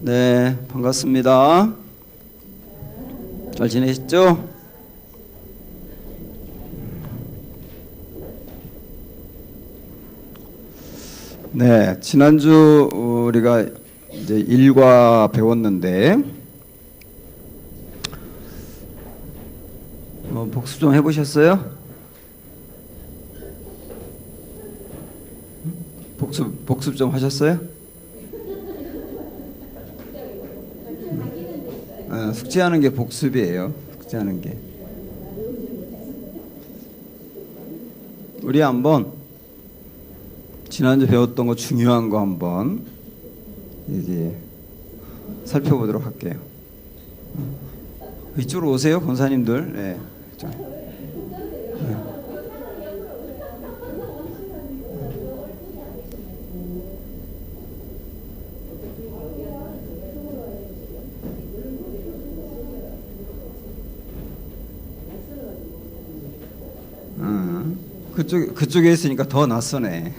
네, 반갑습니다. 잘 지내셨죠? 네, 지난주 우리가 이제 일과 배웠는데 복습 좀 해보셨어요? 복습 좀 하셨어요? 숙제하는 게 복습이에요. 숙제하는 게. 우리 한번 지난주 배웠던 거 중요한 거 한번 이제 살펴보도록 할게요. 이쪽으로 오세요, 권사님들. 네. 그쪽에 있으니까 더 낯서네.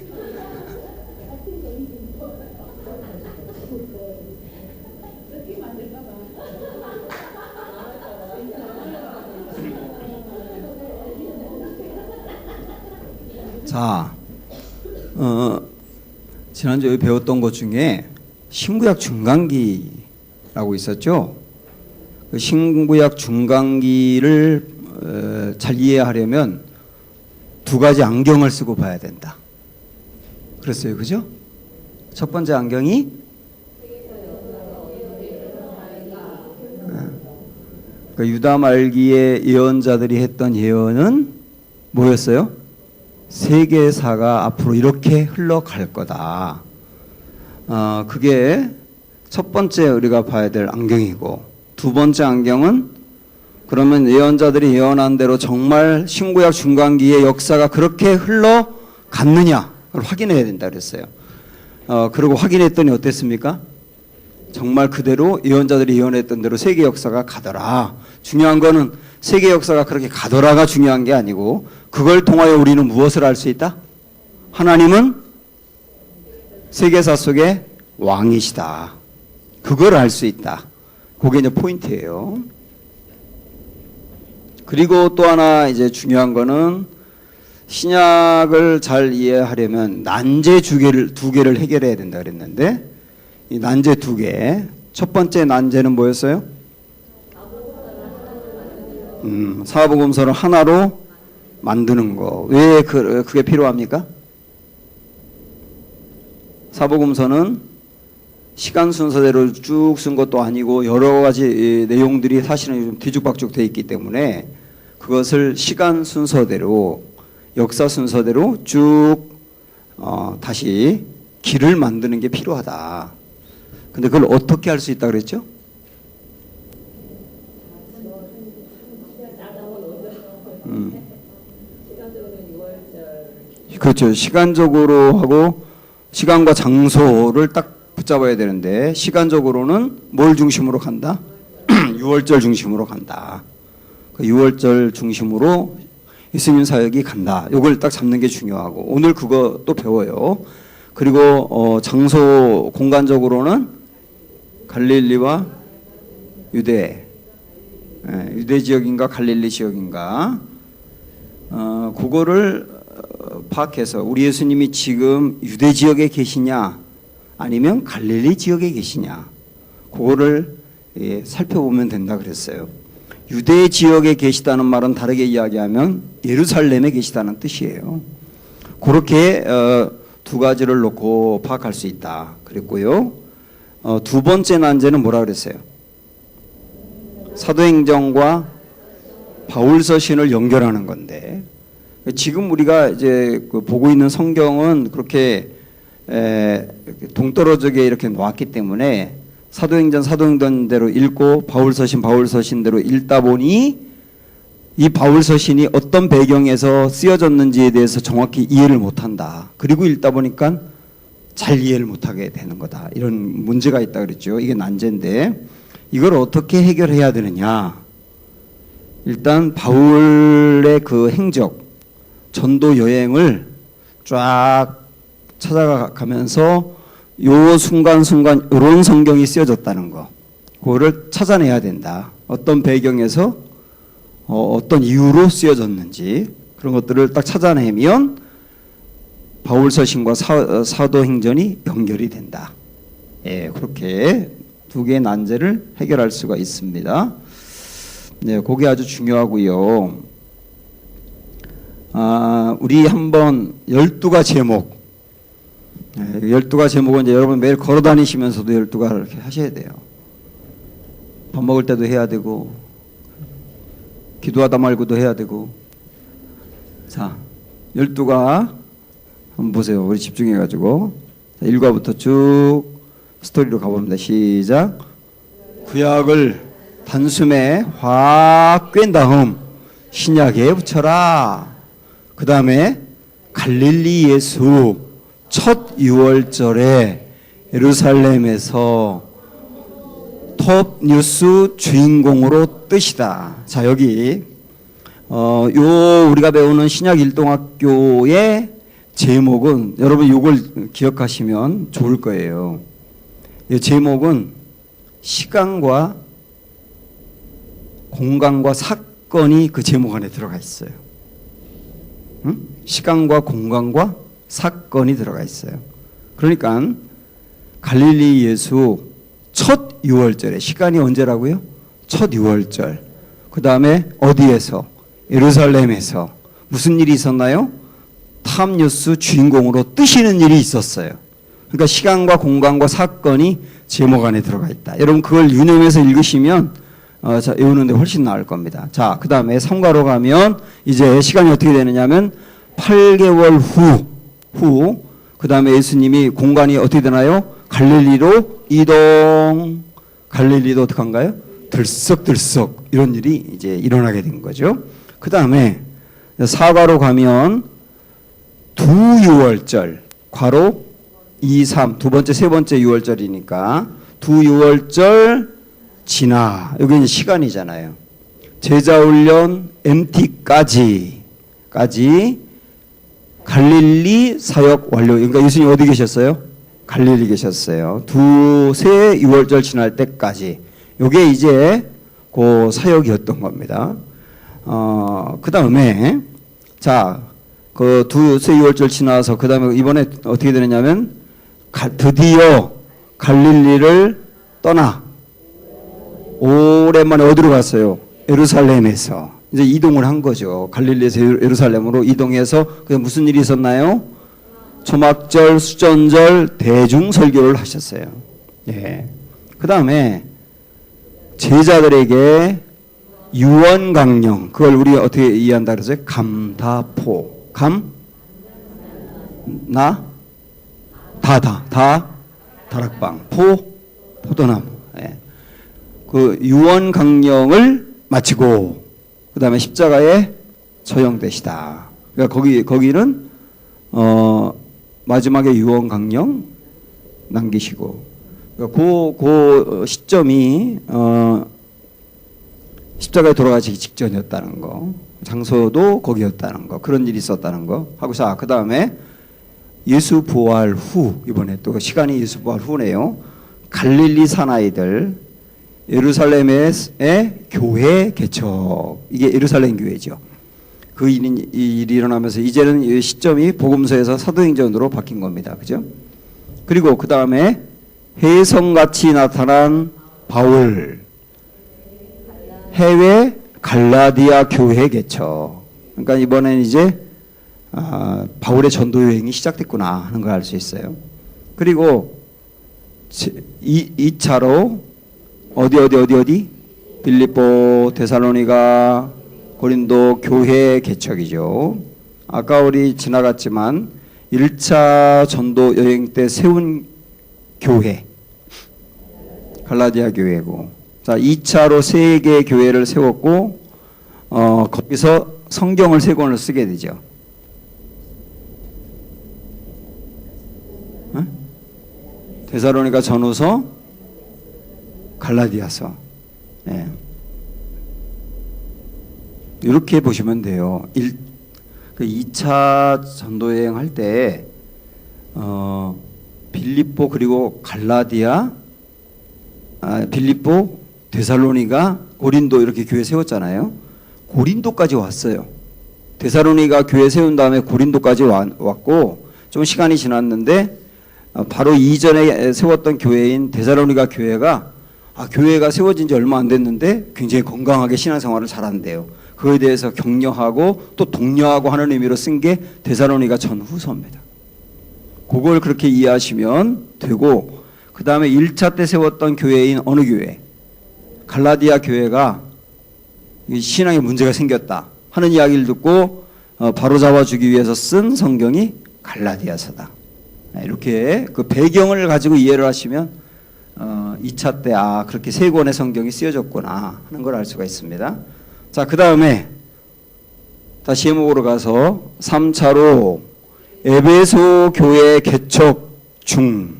자, 지난주에 배웠던 것 중에 신구약 중간기라고 있었죠. 그 신구약 중간기를 잘 이해하려면 두 가지 안경을 쓰고 봐야 된다. 그랬어요, 그죠? 첫 번째 안경이 그 유다 말기의 예언자들이 했던 예언은 뭐였어요? 세계사가 앞으로 이렇게 흘러갈 거다. 그게 첫 번째 우리가 봐야 될 안경이고, 두 번째 안경은 그러면 예언자들이 예언한 대로 정말 신구약 중간기의 역사가 그렇게 흘러갔느냐를 확인해야 된다 그랬어요. 그리고 확인했더니 어땠습니까? 정말 그대로 예언자들이 예언했던 대로 세계 역사가 가더라. 중요한 거는 세계 역사가 그렇게 가더라가 중요한 게 아니고, 그걸 통하여 우리는 무엇을 알 수 있다? 하나님은 세계사 속의 왕이시다. 그걸 알 수 있다. 그게 이제 포인트예요. 그리고 또 하나 이제 중요한 거는 신약을 잘 이해하려면 난제 두 개를 해결해야 된다 그랬는데, 이 난제 두 개. 첫 번째 난제는 뭐였어요? 사복음서를 하나로 만드는 거. 왜 그게 필요합니까? 사복음서는 시간 순서대로 쭉 쓴 것도 아니고 여러 가지 내용들이 사실은 좀 뒤죽박죽 돼 있기 때문에 그것을 시간 순서대로, 역사 순서대로 쭉 다시 길을 만드는 게 필요하다. 근데 그걸 어떻게 할 수 있다 그랬죠? 그렇죠. 시간적으로 하고 시간과 장소를 딱 붙잡아야 되는데, 시간적으로는 뭘 중심으로 간다? 6월절 중심으로 간다. 그 6월절 중심으로 예수님 사역이 간다. 이걸 딱 잡는 게 중요하고, 오늘 그거 또 배워요. 그리고 장소 공간적으로는 갈릴리와 유대, 유대 지역인가 갈릴리 지역인가, 그거를 파악해서 우리 예수님이 지금 유대 지역에 계시냐 아니면 갈릴리 지역에 계시냐, 그거를 살펴보면 된다 그랬어요. 유대 지역에 계시다는 말은 다르게 이야기하면 예루살렘에 계시다는 뜻이에요. 그렇게 두 가지를 놓고 파악할 수 있다 그랬고요. 두 번째 난제는 뭐라 그랬어요? 사도행전과 바울서신을 연결하는 건데, 지금 우리가 이제 보고 있는 성경은 그렇게 동떨어지게 이렇게 놓았기 때문에 사도행전대로 읽고 바울서신대로 읽다 보니 이 바울서신이 어떤 배경에서 쓰여졌는지에 대해서 정확히 이해를 못한다. 그리고 읽다 보니까 잘 이해를 못하게 되는 거다. 이런 문제가 있다 그랬죠. 이게 난제인데, 이걸 어떻게 해결해야 되느냐. 일단 바울의 그 행적, 전도 여행을 쫙 찾아가면서 요 순간순간 이런 성경이 쓰여졌다는 거, 그거를 찾아내야 된다. 어떤 배경에서 어떤 이유로 쓰여졌는지 그런 것들을 딱 찾아내면 바울서신과 사도행전이 연결이 된다. 예, 그렇게 두 개의 난제를 해결할 수가 있습니다. 네, 그게 아주 중요하고요. 우리 한번 12가 제목, 12가 제목은 이제 여러분 매일 걸어 다니시면서도 12가 이렇게 하셔야 돼요. 밥 먹을 때도 해야 되고, 기도하다 말고도 해야 되고. 자, 12가 한번 보세요. 우리 집중해가지고. 1과부터 쭉 스토리로 가봅니다. 시작. 구약을 단숨에 확 꿰인 다음 신약에 붙여라. 그 다음에 갈릴리 예수 첫 유월절에 예루살렘에서 톱 뉴스 주인공으로 뜨시다. 자, 여기 우리가 배우는 신약 일동학교의 제목은 여러분 이걸 기억하시면 좋을 거예요. 이 제목은 시간과 공간과 사건이 그 제목 안에 들어가 있어요. 응? 시간과 공간과 사건이 들어가 있어요. 그러니까 갈릴리 예수 첫 유월절에, 시간이 언제라고요? 첫 유월절. 그 다음에 어디에서? 예루살렘에서. 무슨 일이 있었나요? 탑뉴스 주인공으로 뜨시는 일이 있었어요. 그러니까 시간과 공간과 사건이 제목 안에 들어가 있다. 여러분 그걸 유념해서 읽으시면 외우는데 훨씬 나을 겁니다. 자, 그 다음에 3과로 가면 이제 시간이 어떻게 되느냐면 8개월 후 그 다음에 예수님이 공간이 어떻게 되나요? 갈릴리로 이동. 갈릴리도 어떻게 한가요? 들썩들썩 이런 일이 이제 일어나게 된 거죠. 그 다음에 4과로 가면 두 유월절, 괄호 2, 3, 두 번째, 세 번째 유월절이니까 두 유월절 지나, 여기 이제 시간이잖아요. 제자훈련 MT까지 갈릴리 사역 완료. 그러니까 예수님 어디 계셨어요? 갈릴리 계셨어요. 두세 유월절 지날 때까지. 요게 이제 그 사역이었던 겁니다. 그 다음에 자, 그 두세 유월절 지나서 그 다음에 이번에 어떻게 되느냐면 드디어 갈릴리를 떠나 오랜만에 어디로 갔어요? 예루살렘에서 이제 이동을 한 거죠. 갈릴리에서 예루살렘으로 이동해서 그게 무슨 일이 있었나요? 초막절, 수전절, 대중 설교를 하셨어요. 예. 그 다음에 제자들에게 유언강령, 그걸 우리 어떻게 이해한다 그러죠? 감다포, 다락방, 포도나무. 예. 그 유언강령을 마치고 그 다음에 십자가에 처형되시다. 그러니까 거기는 마지막에 유언강령 남기시고, 그러니까 그 시점이 십자가에 돌아가시기 직전이었다는 거, 장소도 거기였다는 거, 그런 일이 있었다는 거 하고, 자, 그 다음에 예수 부활 후, 이번에 또 시간이 예수 부활 후네요. 갈릴리 사나이들 예루살렘의 교회 개척, 이게 예루살렘 교회죠. 그 일이 일어나면서 이제는 이 시점이 복음서에서 사도행전으로 바뀐 겁니다. 그죠? 그리고 그 다음에 혜성같이 나타난 바울, 해외 갈라디아 교회 개척. 그러니까 이번엔 이제 바울의 전도 여행이 시작됐구나 하는 걸 알 수 있어요. 그리고 2차로 어디? 빌립보, 데살로니가, 고린도 교회 개척이죠. 아까 우리 지나갔지만 1차 전도 여행 때 세운 교회, 갈라디아 교회고, 자 2차로 세 개의 교회를 세웠고, 거기서 성경을 세 권을 쓰게 되죠. 데살로니가 전후서, 갈라디아서. 예. 이렇게 보시면 돼요. 2차 전도여행 할 때 빌립보 그리고 갈라디아, 빌립보, 데살로니가, 고린도 이렇게 교회 세웠잖아요. 고린도까지 왔어요. 데살로니가 교회 세운 다음에 고린도까지 왔고 좀 시간이 지났는데 바로 이전에 세웠던 교회인 데살로니가 교회가 교회가 세워진 지 얼마 안 됐는데 굉장히 건강하게 신앙생활을 잘한대요. 그거에 대해서 격려하고 또 독려하고 하는 의미로 쓴 게 데살로니가 전후서입니다. 그걸 그렇게 이해하시면 되고, 그 다음에 1차 때 세웠던 교회인 어느 교회? 갈라디아 교회가 신앙에 문제가 생겼다 하는 이야기를 듣고 바로잡아주기 위해서 쓴 성경이 갈라디아서다. 이렇게 그 배경을 가지고 이해를 하시면 2차 때 그렇게 세 권의 성경이 쓰여졌구나 하는 걸 알 수가 있습니다. 자, 그 다음에 다시 제목으로 가서 3차로 에베소 교회 개척 중,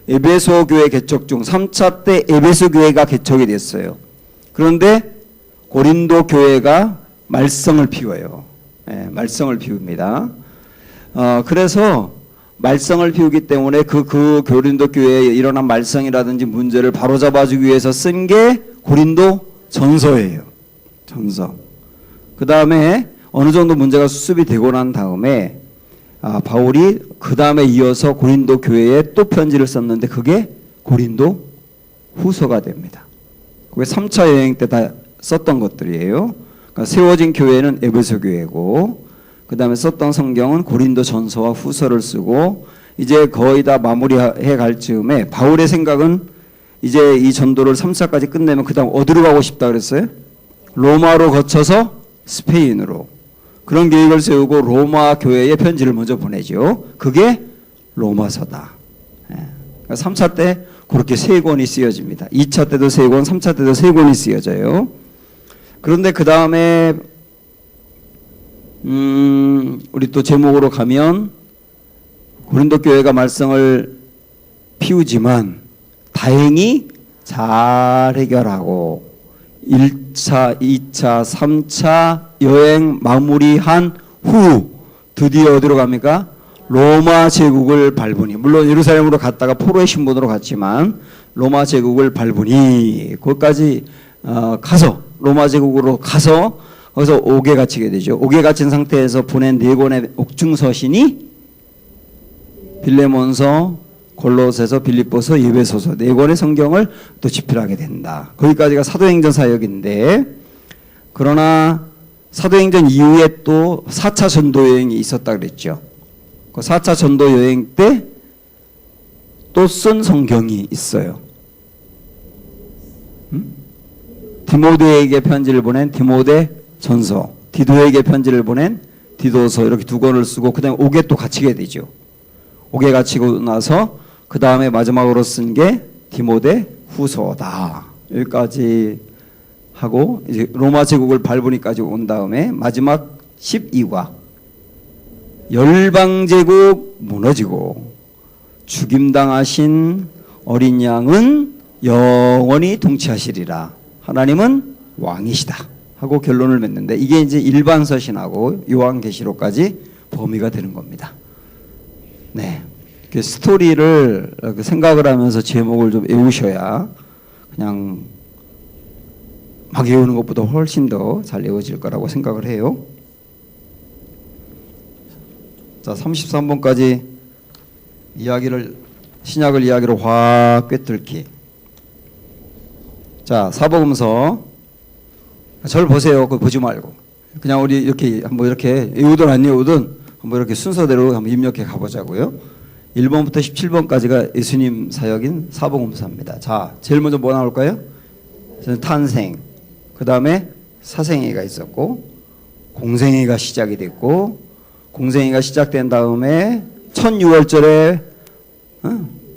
에베소 교회 개척 중 3차 때 에베소 교회가 개척이 됐어요. 그런데 고린도 교회가 말썽을 피워요. 말썽을 피웁니다. 그래서 말썽을 피우기 때문에 그 고린도 교회에 일어난 말썽이라든지 문제를 바로잡아주기 위해서 쓴 게 고린도 전서예요. 전서. 그 다음에 어느 정도 문제가 수습이 되고 난 다음에 바울이 그 다음에 이어서 고린도 교회에 또 편지를 썼는데 그게 고린도 후서가 됩니다. 그게 3차 여행 때 다 썼던 것들이에요. 그러니까 세워진 교회는 에베소 교회고, 그 다음에 썼던 성경은 고린도 전서와 후서를 쓰고, 이제 거의 다 마무리해 갈 즈음에 바울의 생각은 이제 이 전도를 3차까지 끝내면 그 다음 어디로 가고 싶다 그랬어요? 로마로 거쳐서 스페인으로. 그런 계획을 세우고 로마 교회에 편지를 먼저 보내죠. 그게 로마서다. 그러니까 3차 때 그렇게 세 권이 쓰여집니다. 2차 때도 세 권, 3차 때도 세 권이 쓰여져요. 그런데 그 다음에 우리 또 제목으로 가면 고린도 교회가 말썽을 피우지만 다행히 잘 해결하고 1차, 2차, 3차 여행 마무리한 후 드디어 어디로 갑니까? 로마 제국을 밟으니, 물론 예루살렘으로 갔다가 포로의 신분으로 갔지만 로마 제국을 밟으니 거기까지 가서 로마 제국으로 가서 거기서 옥에 갇히게 되죠. 옥에 갇힌 상태에서 보낸 4권의 옥중서신이 빌레몬서, 골로새서, 빌립보서, 에베소서 4권의 성경을 또 집필하게 된다. 거기까지가 사도행전 사역인데, 그러나 사도행전 이후에 또 4차 전도 여행이 있었다 그랬죠. 그 4차 전도 여행 때 또 쓴 성경이 있어요. 디모데에게 편지를 보낸 디모데 전서, 디도에게 편지를 보낸 디도서, 이렇게 2권을 쓰고 그 다음에 옥에 또 갇히게 되죠. 옥에 갇히고 나서 그 다음에 마지막으로 쓴 게 디모데 후서다. 여기까지 하고 이제 로마 제국을 밟으니까지 온 다음에 마지막 12과 열방 제국 무너지고 죽임당하신 어린 양은 영원히 통치하시리라. 하나님은 왕이시다 하고 결론을 맺는데, 이게 이제 일반 서신하고 요한계시록까지 범위가 되는 겁니다. 네, 그 스토리를 생각을 하면서 제목을 좀 외우셔야 그냥 막 외우는 것보다 훨씬 더 잘 외워질 거라고 생각을 해요. 자, 33번까지 신약을 이야기로 확 꿰뚫기. 자, 사복음서. 저를 보세요. 그거 보지 말고. 그냥 우리 이렇게 한번 이렇게 외우든 안 외우든 한번 이렇게 순서대로 한번 입력해 가보자고요. 1번부터 17번까지가 예수님 사역인 사복음서입니다. 자, 제일 먼저 뭐 나올까요? 탄생. 그 다음에 사생애가 있었고, 공생애가 시작이 됐고, 공생애가 시작된 다음에 첫 6월절에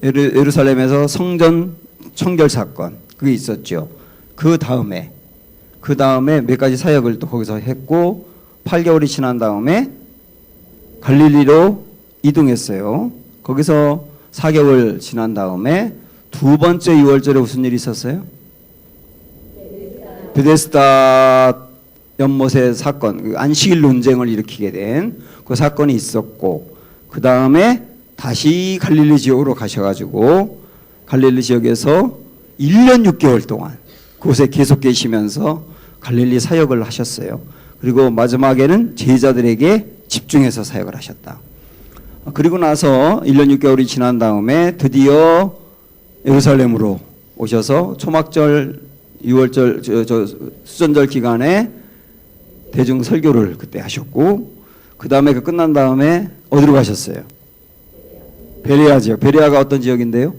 예루살렘에서 성전 청결 사건, 그게 있었죠. 그 다음에 몇 가지 사역을 또 거기서 했고, 8개월이 지난 다음에 갈릴리로 이동했어요. 거기서 4개월 지난 다음에 두 번째 6월절에 무슨 일이 있었어요? 베데스다 연못의 사건, 안식일 논쟁을 일으키게 된 그 사건이 있었고, 그 다음에 다시 갈릴리 지역으로 가셔가지고 갈릴리 지역에서 1년 6개월 동안 그곳에 계속 계시면서 갈릴리 사역을 하셨어요. 그리고 마지막에는 제자들에게 집중해서 사역을 하셨다. 그리고 나서 1년 6개월이 지난 다음에 드디어 예루살렘으로 오셔서 초막절, 6월절, 수전절 기간에 대중 설교를 그때 하셨고, 그 다음에 그 끝난 다음에 어디로 가셨어요? 베레아 지역. 베레아가 어떤 지역인데요?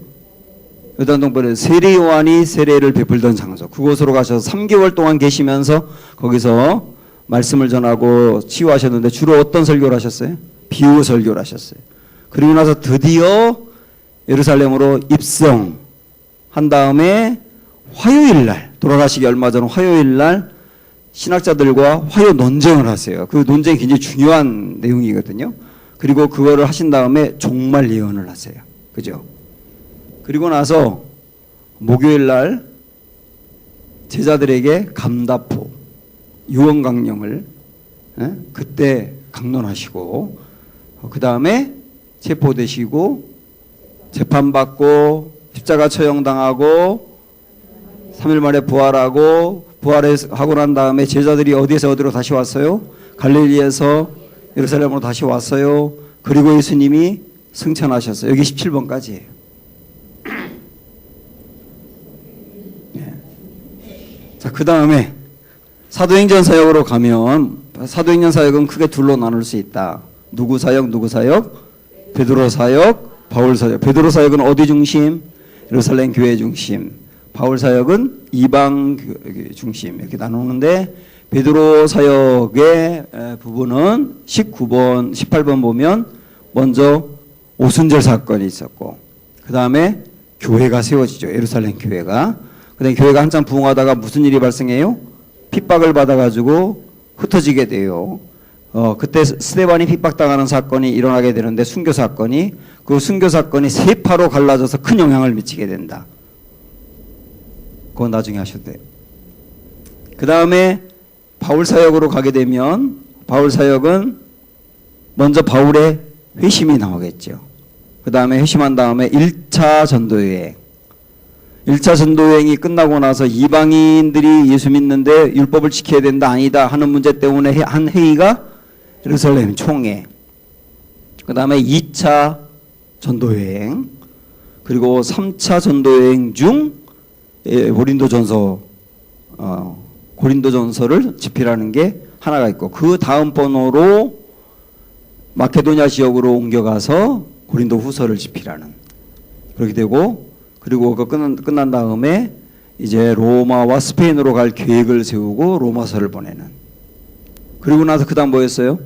요단동편에 세례 요한이 세례를 베풀던 장소. 그곳으로 가셔서 3개월 동안 계시면서 거기서 말씀을 전하고 치유하셨는데 주로 어떤 설교를 하셨어요? 비유 설교를 하셨어요. 그리고 나서 드디어 예루살렘으로 입성한 다음에 화요일 날, 돌아가시기 얼마 전 화요일 날 신학자들과 화요 논쟁을 하세요. 그 논쟁이 굉장히 중요한 내용이거든요. 그리고 그거를 하신 다음에 종말 예언을 하세요. 그죠? 그리고 나서 목요일 날 제자들에게 감다포, 유언강령을 그때 강론하시고, 그 다음에 체포되시고 재판받고 십자가 처형당하고 3일 만에 부활하고, 부활하고 난 다음에 제자들이 어디에서 어디로 다시 왔어요? 갈릴리에서 예루살렘으로 다시 왔어요. 그리고 예수님이 승천하셨어요. 여기 17번까지예요. 네. 자, 그 다음에 사도행전 사역으로 가면 사도행전 사역은 크게 둘로 나눌 수 있다. 누구 사역, 누구 사역? 베드로 사역, 바울 사역. 베드로 사역은 어디 중심? 예루살렘 교회 중심. 바울 사역은 이방 중심. 이렇게 나누는데, 베드로 사역의 부분은 19번, 18번 보면 먼저 오순절 사건이 있었고, 그 다음에 교회가 세워지죠. 예루살렘 교회가. 그 다음에 교회가 한참 부흥하다가 무슨 일이 발생해요? 핍박을 받아가지고 흩어지게 돼요. 그때 스데반이 핍박당하는 사건이 일어나게 되는데, 순교 사건이, 그 순교 사건이 세 파로 갈라져서 큰 영향을 미치게 된다. 그건 나중에 하셔도 돼요. 그 다음에 바울 사역으로 가게 되면, 바울 사역은 먼저 바울의 회심이 나오겠죠. 그 다음에 회심한 다음에 1차 전도여행. 1차 전도여행이 끝나고 나서 이방인들이 예수 믿는데 율법을 지켜야 된다, 아니다 하는 문제 때문에 한 회의가 예루살렘 총회. 그 다음에 2차 전도여행. 그리고 3차 전도여행 중 고린도전서를 집필하는 게 하나가 있고, 그 다음 번호로 마케도냐 지역으로 옮겨가서 고린도 후서를 집필하는, 그렇게 되고, 그리고 그 끝난 다음에 이제 로마와 스페인으로 갈 계획을 세우고 로마서를 보내는. 그리고 나서 그 다음 뭐였어요?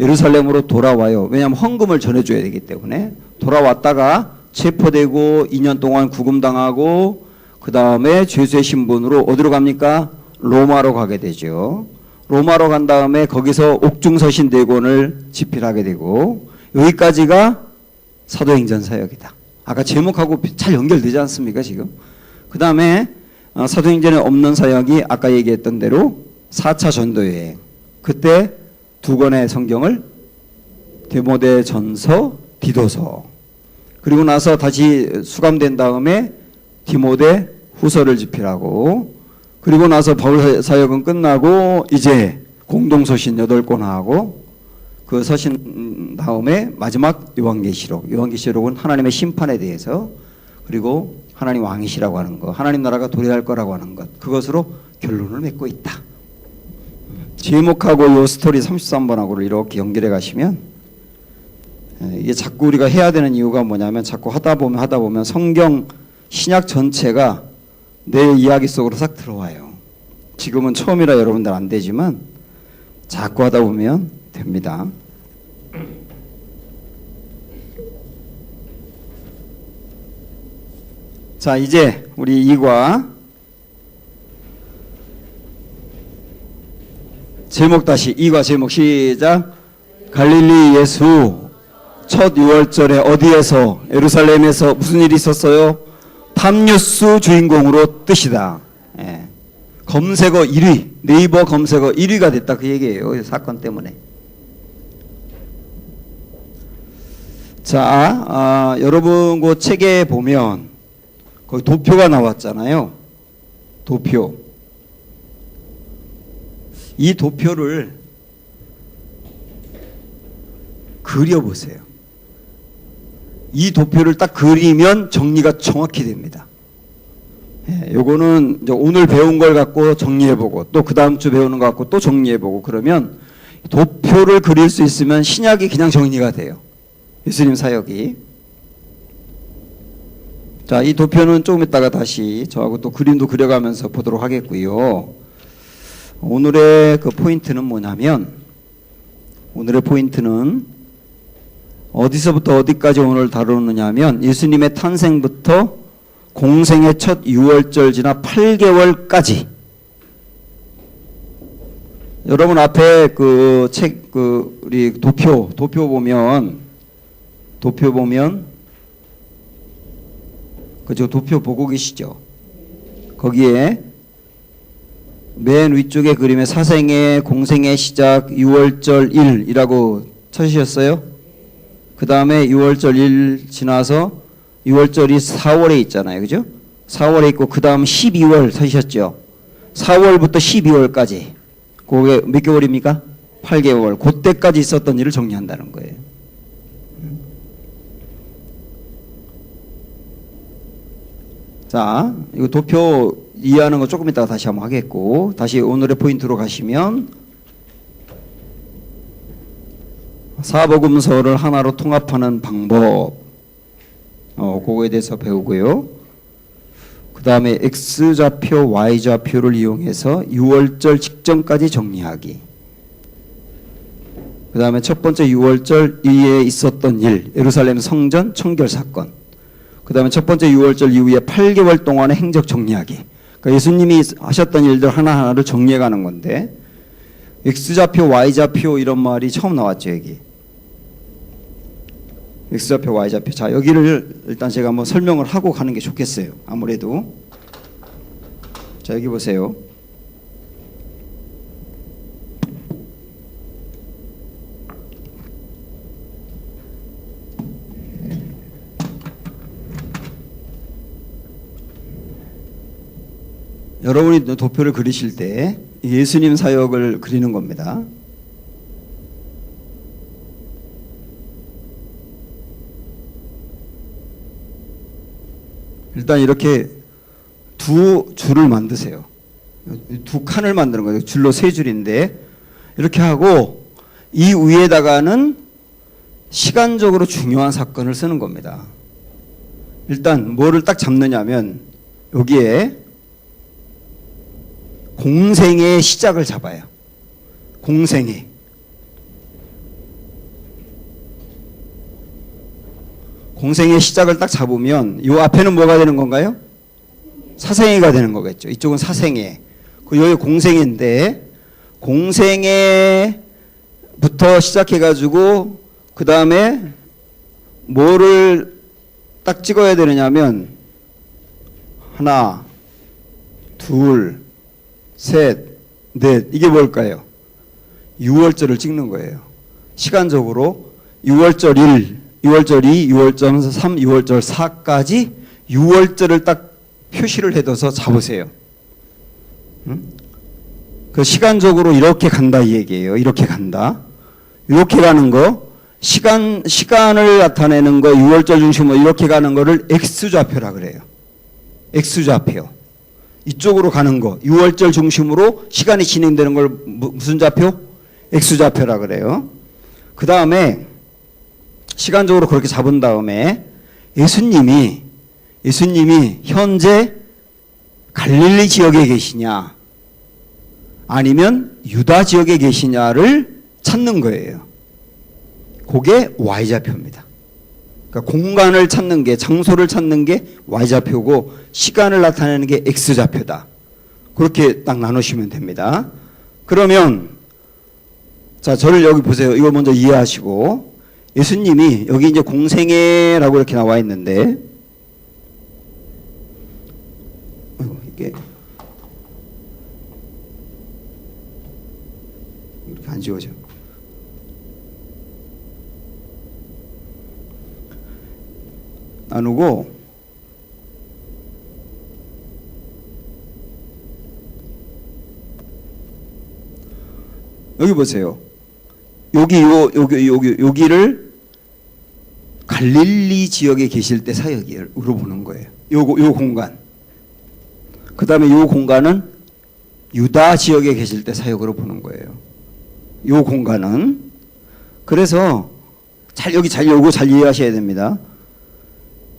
예루살렘으로 돌아와요. 왜냐하면 헌금을 전해줘야 되기 때문에. 돌아왔다가 체포되고 2년 동안 구금당하고, 그 다음에 죄수의 신분으로 어디로 갑니까? 로마로 가게 되죠. 로마로 간 다음에 거기서 옥중서신 대권을 집필하게 되고, 여기까지가 사도행전 사역이다. 아까 제목하고 잘 연결되지 않습니까 지금? 그 다음에 사도행전에 없는 사역이 아까 얘기했던 대로 4차 전도여행. 그때 두 권의 성경을 디모데전서, 디도서. 그리고 나서 다시 수감된 다음에 디모데 후서를 집필하고, 그리고 나서 바울 사역은 끝나고 이제 공동서신 8권 하고, 그 서신 다음에 마지막 요한계시록. 요한계시록은 하나님의 심판에 대해서, 그리고 하나님 왕이시라고 하는 것, 하나님 나라가 도래할 거라고 하는 것, 그것으로 결론을 맺고 있다. 제목하고 요 스토리 33번하고를 이렇게 연결해 가시면, 이게 자꾸 우리가 해야 되는 이유가 뭐냐면, 자꾸 하다 보면 성경 신약 전체가 내 이야기 속으로 싹 들어와요. 지금은 처음이라 여러분들 안 되지만 자꾸 하다 보면 됩니다. 자, 이제 우리 2과 제목 다시 2과 제목 시작. 갈릴리 예수 첫 6월절에 어디에서? 예루살렘에서 무슨 일이 있었어요? 탑뉴스 주인공으로 뜨시다. 예. 검색어 1위, 네이버 검색어 1위가 됐다 그 얘기예요. 이 사건 때문에. 자, 여러분 그 책에 보면 거기 도표가 나왔잖아요. 도표. 이 도표를 그려보세요. 이 도표를 딱 그리면 정리가 정확히 됩니다. 예, 요거는 이제 오늘 배운 걸 갖고 정리해보고 또 그 다음 주 배우는 거 갖고 또 정리해보고 그러면 도표를 그릴 수 있으면 신약이 그냥 정리가 돼요. 예수님 사역이. 자, 이 도표는 조금 있다가 다시 저하고 또 그림도 그려가면서 보도록 하겠고요. 오늘의 그 포인트는 뭐냐면, 오늘의 포인트는 어디서부터 어디까지 오늘 다루느냐 하면 예수님의 탄생부터 공생의 첫 유월절 지나 8개월까지. 여러분 앞에 그 책, 우리 도표 보면, 그죠? 도표 보고 계시죠? 거기에 맨 위쪽에 그림에 사생의 공생의 시작 6월절 1이라고 쳐주셨어요? 그 다음에 6월절 1 지나서 6월절이 4월에 있잖아요. 그죠? 4월에 있고 그 다음 12월 서셨죠? 4월부터 12월까지. 그게 몇 개월입니까? 8개월. 그때까지 있었던 일을 정리한다는 거예요. 자, 이거 도표 이해하는 거 조금 이따가 다시 한번 하겠고, 다시 오늘의 포인트로 가시면 사복음서를 하나로 통합하는 방법, 그거에 대해서 배우고요. 그 다음에 X좌표, Y좌표를 이용해서 6월절 직전까지 정리하기. 그 다음에 첫 번째 6월절 이에 있었던 일, 예루살렘 성전 청결 사건. 그 다음에 첫 번째 6월절 이후에 8개월 동안의 행적 정리하기. 그러니까 예수님이 하셨던 일들 하나하나를 정리해 가는 건데, X좌표, Y좌표 이런 말이 처음 나왔죠, 여기. X좌표, Y좌표. 자, 여기를 일단 제가 한번 설명을 하고 가는 게 좋겠어요. 아무래도. 자, 여기 보세요. 여러분이 도표를 그리실 때 예수님 사역을 그리는 겁니다. 일단 이렇게 두 줄을 만드세요. 두 칸을 만드는 거예요. 줄로 세 줄인데 이렇게 하고 이 위에다가는 시간적으로 중요한 사건을 쓰는 겁니다. 일단 뭐를 딱 잡느냐면 여기에 공생의 시작을 잡아요. 공생의. 공생의 시작을 딱 잡으면 이 앞에는 뭐가 되는 건가요? 사생애가 되는 거겠죠. 이쪽은 사생애. 여기 공생애인데 공생애부터 시작해가지고 그 다음에 뭐를 딱 찍어야 되느냐면 하나, 둘, 셋, 넷. 이게 뭘까요? 6월절을 찍는 거예요. 시간적으로 6월절 1, 6월절 2, 6월절 3, 6월절 4까지 6월절을 딱 표시를 해둬서 잡으세요. 그 시간적으로 이렇게 간다 이 얘기예요. 이렇게 간다. 이렇게 가는 거, 시간을 나타내는 거, 6월절 중심으로 이렇게 가는 거를 X좌표라 그래요. X좌표. 이쪽으로 가는 거, 6월절 중심으로 시간이 진행되는 걸 무슨 좌표? X좌표라 그래요. 그 다음에 시간적으로 그렇게 잡은 다음에 예수님이 현재 갈릴리 지역에 계시냐 아니면 유다 지역에 계시냐를 찾는 거예요. 그게 Y좌표입니다. 그러니까 공간을 찾는 게, 장소를 찾는 게 Y좌표고 시간을 나타내는 게 X좌표다. 그렇게 딱 나누시면 됩니다. 그러면 자, 저를 여기 보세요. 이거 먼저 이해하시고 예수님이 여기 이제 공생애라고 이렇게 나와 있는데 이게 이렇게 안 지워져. 나누고 여기 보세요. 여기를 갈릴리 지역에 계실 때 사역으로 보는 거예요. 요 공간. 그 다음에 요 공간은 유다 지역에 계실 때 사역으로 보는 거예요. 요 공간은. 그래서 요거 잘 이해하셔야 됩니다.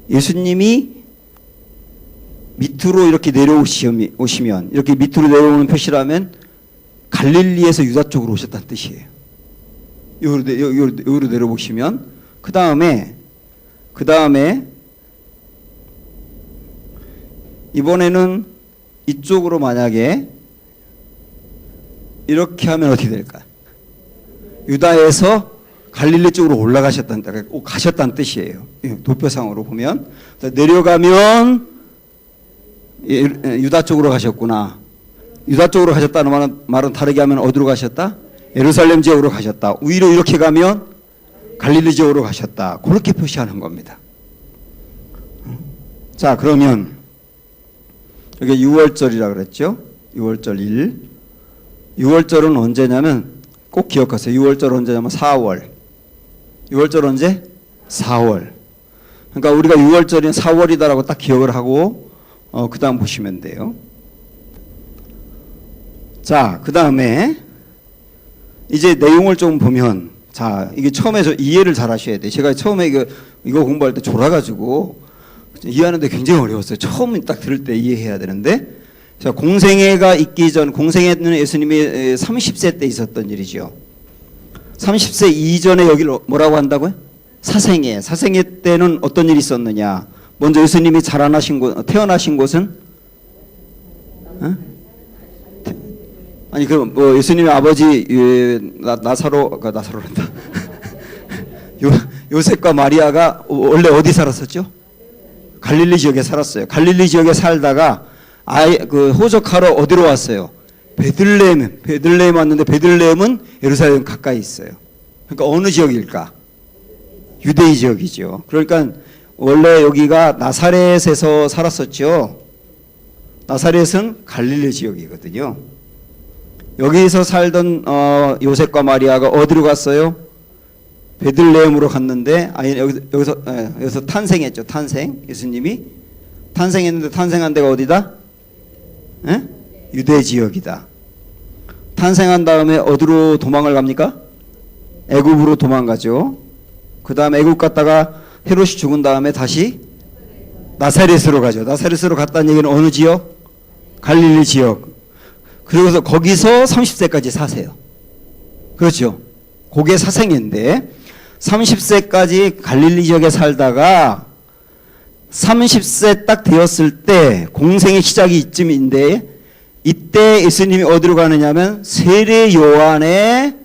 예수님이 밑으로 이렇게 내려오시면, 이렇게 밑으로 내려오는 표시라면 갈릴리에서 유다 쪽으로 오셨다는 뜻이에요. 여기로 내려보시면, 그 다음에 이번에는 이쪽으로 만약에 이렇게 하면 어떻게 될까? 유다에서 갈릴리 쪽으로 가셨다는 뜻이에요. 도표상으로 보면. 내려가면 유다 쪽으로 가셨구나. 유다 쪽으로 가셨다는 말은 다르게 하면 어디로 가셨다? 예루살렘 지역으로 가셨다. 위로 이렇게 가면 갈릴리 지역으로 가셨다. 그렇게 표시하는 겁니다. 자, 그러면 여기 6월절이라 그랬죠? 6월절 1. 6월절은 언제냐면 꼭 기억하세요. 6월절 언제냐면 4월. 6월절 언제? 4월. 그러니까 우리가 6월절이 4월이다라고 딱 기억을 하고 그 다음 보시면 돼요. 자, 그 다음에 이제 내용을 좀 보면, 자, 이게 처음에 이해를 잘 하셔야 돼요. 제가 처음에 이거 공부할 때 졸아가지고 이해하는데 굉장히 어려웠어요. 처음 딱 들을 때 이해해야 되는데, 자, 공생애가 있기 전, 공생애는 예수님이 30세 때 있었던 일이죠. 30세 이전에 여기를 뭐라고 한다고요? 사생애. 사생애 때는 어떤 일이 있었느냐? 먼저 예수님이 태어나신 곳은? 아니, 뭐 예수님의 아버지 나사로란다. 요셉과 마리아가 원래 어디 살았었죠? 갈릴리 지역에 살았어요. 갈릴리 지역에 살다가 호적하러 어디로 왔어요? 베들레헴 왔는데, 베들레헴은 예루살렘 가까이 있어요. 그러니까 어느 지역일까? 유대인 지역이죠. 그러니까 원래 여기가 나사렛에서 살았었죠. 나사렛은 갈릴리 지역이거든요. 여기서 살던 요셉과 마리아가 어디로 갔어요? 베들레헴으로 갔는데, 여기서 탄생했죠. 예수님이 탄생했는데, 탄생한 데가 어디다? 유대 지역이다. 탄생한 다음에 어디로 도망을 갑니까? 애굽으로 도망가죠. 그 다음에 애굽 갔다가 헤롯이 죽은 다음에 다시 나사렛으로 가죠. 나사렛으로 갔다는 얘기는 어느 지역? 갈릴리 지역. 그래서 거기서 30세까지 사세요. 그렇죠. 그게 사생인데 30세까지 갈릴리 지역에 살다가 30세 딱 되었을 때 공생의 시작이 이쯤인데, 이때 예수님이 어디로 가느냐면 세례 요한의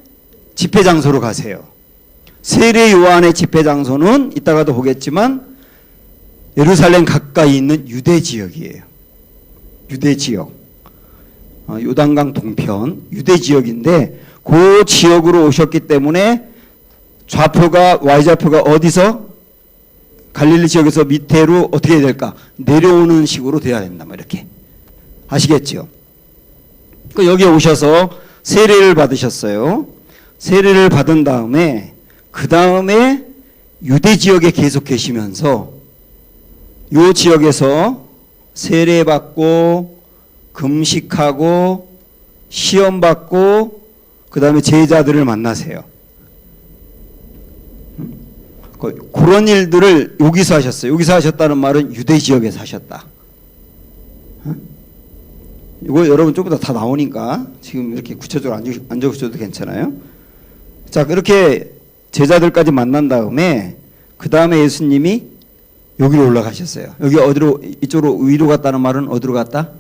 집회 장소로 가세요. 세례 요한의 집회 장소는 이따가도 보겠지만 예루살렘 가까이 있는 유대 지역이에요. 유대 지역. 요단강 동편 유대 지역인데, 그 지역으로 오셨기 때문에 Y좌표가 어디서? 갈릴리 지역에서 밑으로 어떻게 해야 될까? 내려오는 식으로 돼야 된다. 이렇게. 아시겠죠? 여기 오셔서 세례를 받으셨어요. 세례를 받은 다음에, 그 다음에 유대 지역에 계속 계시면서 이 지역에서 세례받고 금식하고 시험받고 그 다음에 제자들을 만나세요. 그런 일들을 여기서 하셨어요. 여기서 하셨다는 말은 유대 지역에서 하셨다. 이거 여러분 좀 이따 다 나오니까 지금 이렇게 구체적으로 안 적으셔도 괜찮아요. 자, 그렇게 제자들까지 만난 다음에 그 다음에 예수님이 여기로 올라가셨어요. 여기 어디로, 이쪽으로 위로 갔다는 말은 어디로 갔다?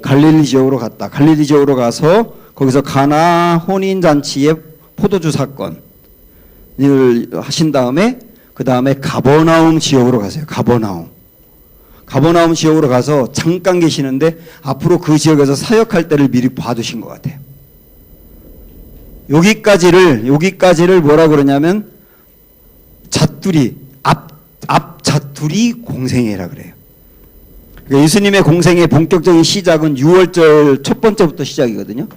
갈릴리 지역으로 갔다. 갈릴리 지역으로 가서 거기서 가나 혼인잔치의 포도주 사건을 하신 다음에 그 다음에 가버나움 지역으로 가세요. 가버나움 지역으로 가서 잠깐 계시는데 앞으로 그 지역에서 사역할 때를 미리 봐두신 것 같아요. 여기까지를 뭐라 그러냐면 잣두리 앞자투리 공생애라 그래요. 그러니까 예수님의 공생의 본격적인 시작은 6월절 첫 번째부터 시작이거든요.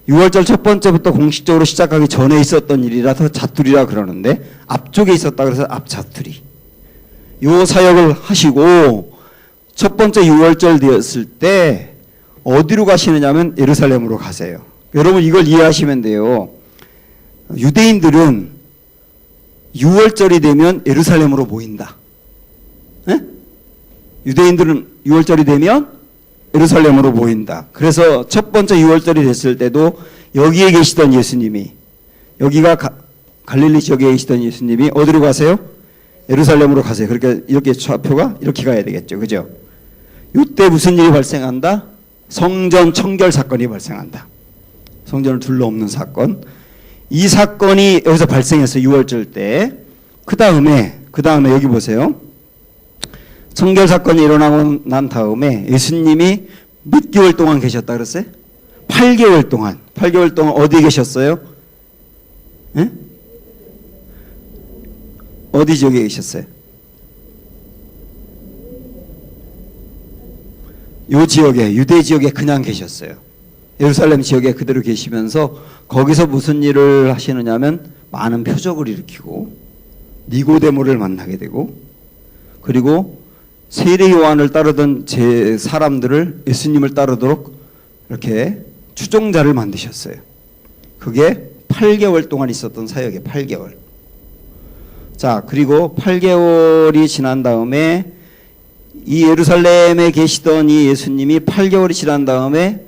6월절 첫 번째부터 공식적으로 시작하기 전에 있었던 일이라서 자투리라 그러는데 앞쪽에 있었다 그래서 앞자투리. 요 사역을 하시고 첫 번째 6월절 되었을 때 어디로 가시느냐면 예루살렘으로 가세요. 여러분 이걸 이해하시면 돼요. 유대인들은 6월절이 되면 예루살렘으로 모인다. 에? 유대인들은 6월절이 되면 예루살렘으로 모인다. 그래서 첫 번째 6월절이 됐을 때도 여기에 계시던 예수님이, 여기가 갈릴리 지역에 계시던 예수님이 어디로 가세요? 예루살렘으로 가세요. 그러니까 이렇게 좌표가 이렇게 가야 되겠죠. 그죠? 이때 무슨 일이 발생한다? 성전 청결 사건이 발생한다. 성전을 둘러엎는 사건. 이 사건이 여기서 발생했어요. 6월절 때. 그 다음에 여기 보세요. 청결 사건이 일어나고 난 다음에 예수님이 몇 개월 동안 계셨다 그랬어요? 8개월 동안. 8개월 동안 어디 계셨어요? 예? 어디 지역에 계셨어요? 요 지역에, 유대 지역에 그냥 계셨어요. 예루살렘 지역에 그대로 계시면서 거기서 무슨 일을 하시느냐면 많은 표적을 일으키고 니고데모를 만나게 되고 그리고 세례 요한을 따르던 제 사람들을 예수님을 따르도록 이렇게 추종자를 만드셨어요. 그게 8개월 동안 있었던 사역이에요. 8개월. 자, 그리고 8개월이 지난 다음에 이 예루살렘에 계시던 이 예수님이 8개월이 지난 다음에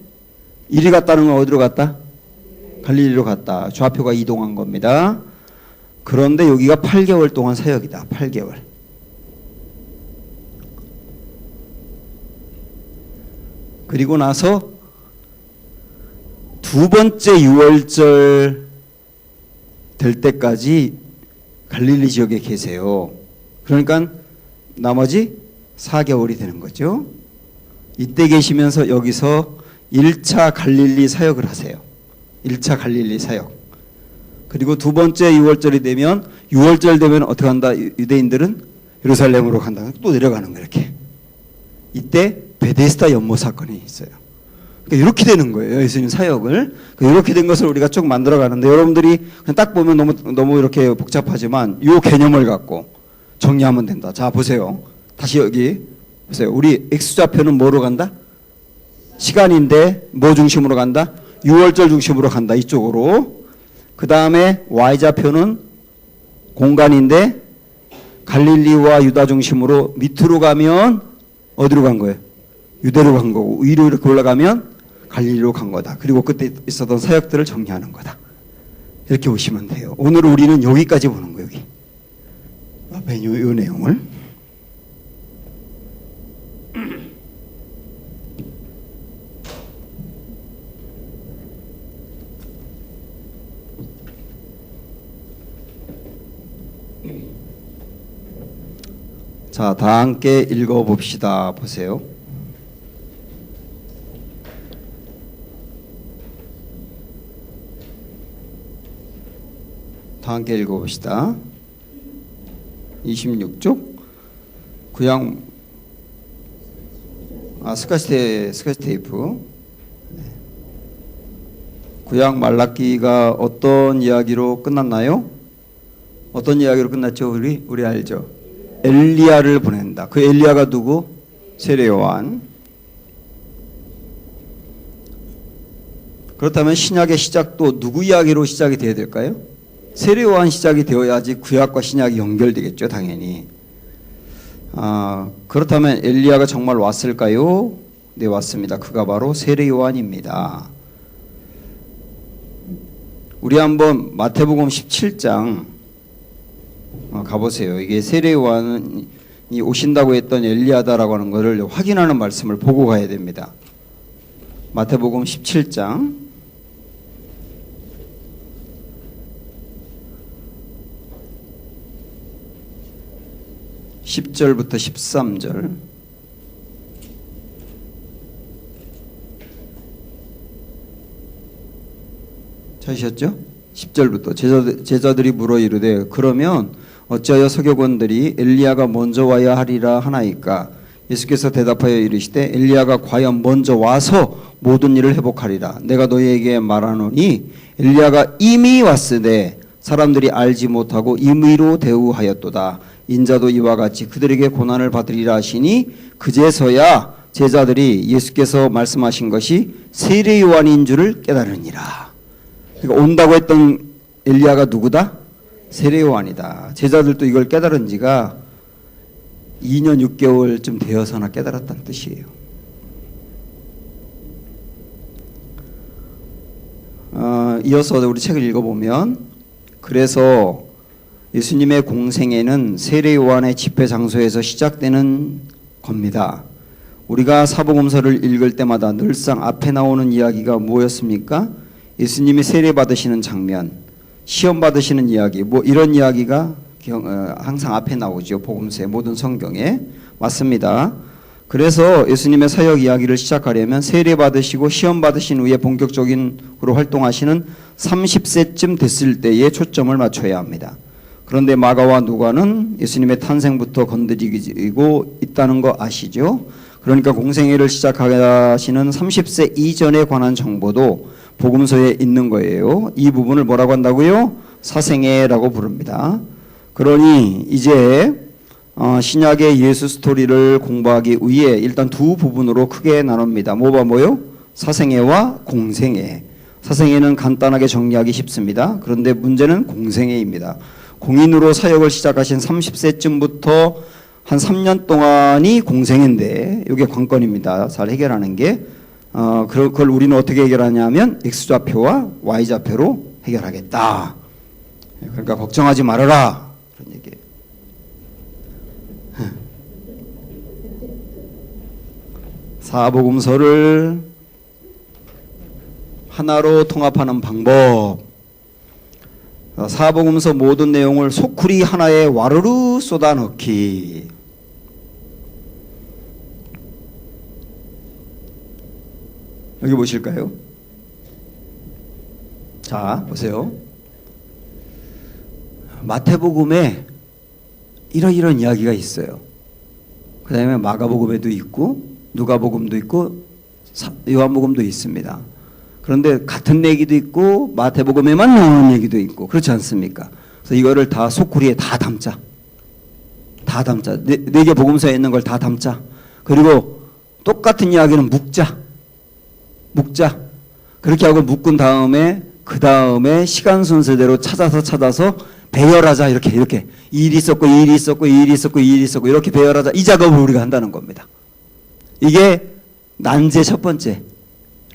이리 갔다는 건 어디로 갔다? 갈릴리로 갔다. 좌표가 이동한 겁니다. 그런데 여기가 8개월 동안 사역이다. 8개월. 그리고 나서 두 번째 6월절 될 때까지 갈릴리 지역에 계세요. 그러니까 나머지 4개월이 되는 거죠. 이때 계시면서 여기서 1차 갈릴리 사역을 하세요. 1차 갈릴리 사역. 그리고 두 번째 6월절이 되면 6월절 되면 어떻게 한다? 유대인들은 예루살렘으로 간다. 또 내려가는 거예요. 이렇게. 이때 베데스다 연못 사건이 있어요. 그러니까 이렇게 되는 거예요. 예수님 사역을. 이렇게 된 것을 우리가 쭉 만들어 가는데 여러분들이 그냥 딱 보면 너무 이렇게 복잡하지만 이 개념을 갖고 정리하면 된다. 자, 보세요. 다시 여기 보세요. 우리 X좌표는 뭐로 간다? 시간인데 뭐 중심으로 간다? 6월절 중심으로 간다. 이쪽으로. 그 다음에 Y좌표는 공간인데 갈릴리와 유다 중심으로 밑으로 가면 어디로 간 거예요? 유대로 간 거고 위로 이렇게 올라가면 갈릴리로 간 거다. 그리고 그때 있었던 사역들을 정리하는 거다. 이렇게 보시면 돼요. 오늘 우리는 여기까지 보는 거예요. 여기. 앞에 이 내용을. 자, 다 함께 읽어봅시다. 보세요. 다 함께 읽어봅시다. 26쪽. 구약, 스카치 테이프. 구약 말라기가 어떤 이야기로 끝났나요? 어떤 이야기로 끝났죠? 우리 알죠? 엘리야를 보낸다. 그 엘리야가 누구? 세례 요한. 그렇다면 신약의 시작도 누구 이야기로 시작이 되어야 될까요? 세례 요한 시작이 되어야지 구약과 신약이 연결되겠죠, 당연히. 그렇다면 엘리야가 정말 왔을까요? 네, 왔습니다. 그가 바로 세례 요한입니다. 우리 한번 마태복음 17장 가보세요. 이게 세례 요한이 오신다고 했던 엘리야다라고 하는 것을 확인하는 말씀을 보고 가야 됩니다. 마태복음 17장 10절부터 13절. 찾으셨죠? 10절부터 제자들이 물어 이르되 그러면 어찌하여 서기관들이 엘리야가 먼저 와야 하리라 하나이까? 예수께서 대답하여 이르시되 엘리야가 과연 먼저 와서 모든 일을 회복하리라. 내가 너희에게 말하노니 엘리야가 이미 왔으되 사람들이 알지 못하고 임의로 대우하였도다. 인자도 이와 같이 그들에게 고난을 받으리라 하시니 그제서야 제자들이 예수께서 말씀하신 것이 세례 요한인 줄을 깨달으니라. 그러니까 온다고 했던 엘리야가 누구다? 세례 요한이다. 제자들도 이걸 깨달은 지가 2년 6개월쯤 되어서나 깨달았다는 뜻이에요. 이어서 우리 책을 읽어보면, 그래서 예수님의 공생애는 세례 요한의 집회 장소에서 시작되는 겁니다. 우리가 사복음서를 읽을 때마다 늘상 앞에 나오는 이야기가 뭐였습니까? 예수님이 세례 받으시는 장면, 시험 받으시는 이야기, 뭐 이런 이야기가 항상 앞에 나오죠. 복음서의 모든 성경에. 맞습니다. 그래서 예수님의 사역 이야기를 시작하려면 세례 받으시고 시험 받으신 후에 본격적으로 활동하시는 30세쯤 됐을 때에 초점을 맞춰야 합니다. 그런데 마가와 누가는 예수님의 탄생부터 건드리고 있다는 거 아시죠? 그러니까 공생애를 시작하시는 30세 이전에 관한 정보도 복음서에 있는 거예요. 이 부분을 뭐라고 한다고요? 사생애라고 부릅니다. 그러니 이제 신약의 예수 스토리를 공부하기 위해 일단 두 부분으로 크게 나눕니다. 뭐요? 사생애와 공생애. 사생애는 간단하게 정리하기 쉽습니다. 그런데 문제는 공생애입니다. 공인으로 사역을 시작하신 30세쯤부터 한 3년 동안이 공생애인데 이게 관건입니다. 잘 해결하는 게. 그걸 우리는 어떻게 해결하냐면 X좌표와 Y좌표로 해결하겠다. 그러니까 걱정하지 말아라. 그런 얘기예요. 사복음서를 하나로 통합하는 방법. 사복음서 모든 내용을 소쿠리 하나에 와르르 쏟아넣기. 여기 보실까요? 자, 보세요. 마태복음에 이런 이야기가 있어요. 그 다음에 마가복음에도 있고 누가복음도 있고 요한복음도 있습니다. 그런데 같은 얘기도 있고 마태복음에만 나오는 얘기도 있고 그렇지 않습니까? 그래서 이거를 다 소쿠리에 다 담자. 다 담자. 네 개 복음서에 있는 걸 다 담자. 그리고 똑같은 이야기는 묶자. 그렇게 하고 묶은 다음에 그 다음에 시간 순서대로 찾아서 배열하자. 이렇게 일이 있었고 이렇게 배열하자. 이 작업을 우리가 한다는 겁니다. 이게 난제 첫 번째를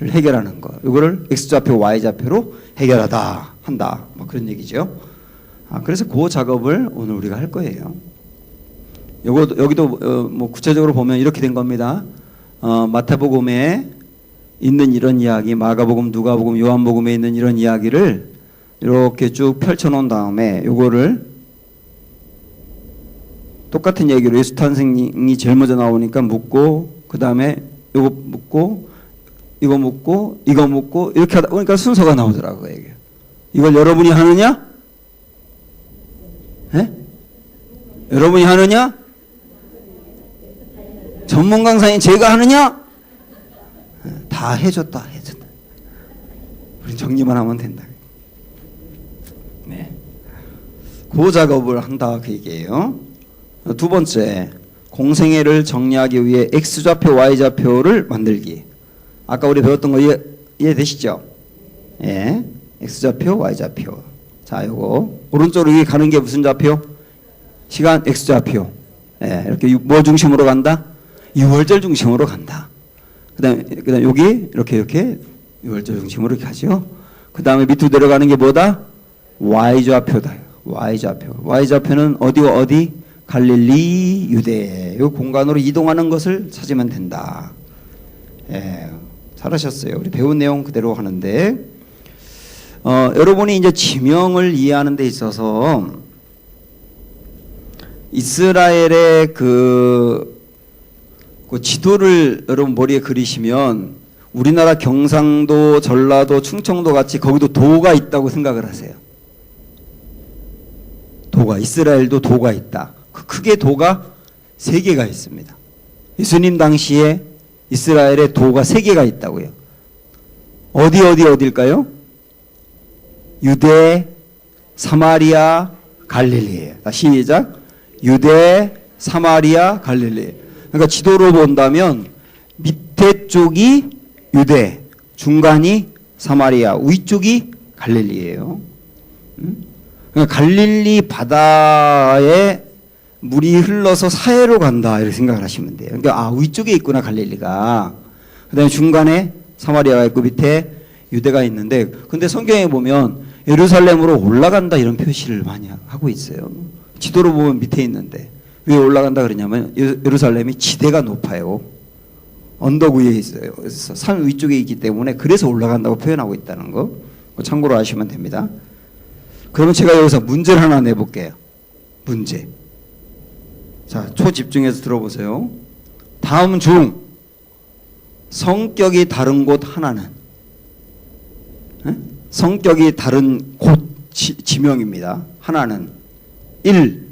해결하는 거. 이거를 X좌표, Y좌표로 한다. 뭐 그런 얘기죠. 그래서 그 작업을 오늘 우리가 할 거예요. 여기도 뭐 구체적으로 보면 이렇게 된 겁니다. 마태복음에 있는 이런 이야기, 마가복음, 누가복음, 요한복음에 있는 이런 이야기를 이렇게 쭉 펼쳐놓은 다음에 요거를 똑같은 얘기로 예수 탄생이 제일 먼저 나오니까 묻고 그 다음에 요거 묻고 이거 묻고 이거 묻고 이렇게 하다 보니까 순서가 나오더라고요. 이게. 이걸 여러분이 하느냐? 네? 여러분이 하느냐? 전문 강사인 제가 하느냐? 다 해줬다. 우리 정리만 하면 된다. 네. 그 작업을 한다 그 얘기예요. 두 번째, 공생애를 정리하기 위해 X좌표, Y좌표를 만들기. 아까 우리 배웠던 거 이해되시죠? 예. X좌표, Y좌표. 자, 요거 오른쪽으로 가는 게 무슨 좌표? 시간 X좌표. 예, 이렇게 뭐 중심으로 간다? 유월절 중심으로 간다. 그다음에 여기 이렇게 유월절 중심으로 이렇게 가죠. 그다음에 밑으로 내려가는 게 뭐다? Y좌표다. Y좌표는 어디와 어디? 갈릴리, 유대. 이 공간으로 이동하는 것을 찾으면 된다. 예, 잘하셨어요. 우리 배운 내용 그대로 하는데, 여러분이 이제 지명을 이해하는 데 있어서 이스라엘의 그 지도를 여러분 머리에 그리시면 우리나라 경상도, 전라도, 충청도 같이 거기도 도가 있다고 생각을 하세요. 도가, 이스라엘도 도가 있다. 크게 도가 세 개가 있습니다. 예수님 당시에 이스라엘에 도가 세 개가 있다고요. 어딜까요? 유대, 사마리아, 갈릴리예요. 시작. 유대, 사마리아, 갈릴리. 그러니까 지도로 본다면 밑에 쪽이 유대, 중간이 사마리아, 위쪽이 갈릴리예요. 그러니까 갈릴리 바다에 물이 흘러서 사해로 간다 이렇게 생각을 하시면 돼요. 그러니까 위쪽에 있구나 갈릴리가. 그다음에 중간에 사마리아가 있고 밑에 유대가 있는데, 근데 성경에 보면 예루살렘으로 올라간다 이런 표시를 많이 하고 있어요. 지도로 보면 밑에 있는데 왜 올라간다 그러냐면 예루살렘이 지대가 높아요. 언덕 위에 있어요. 그래서 산 위쪽에 있기 때문에 그래서 올라간다고 표현하고 있다는 거 참고로 아시면 됩니다. 그러면 제가 여기서 문제를 하나 내볼게요. 문제. 자, 초집중해서 들어보세요. 다음 중 성격이 다른 곳 하나는, 성격이 다른 곳 지명입니다. 하나는 1.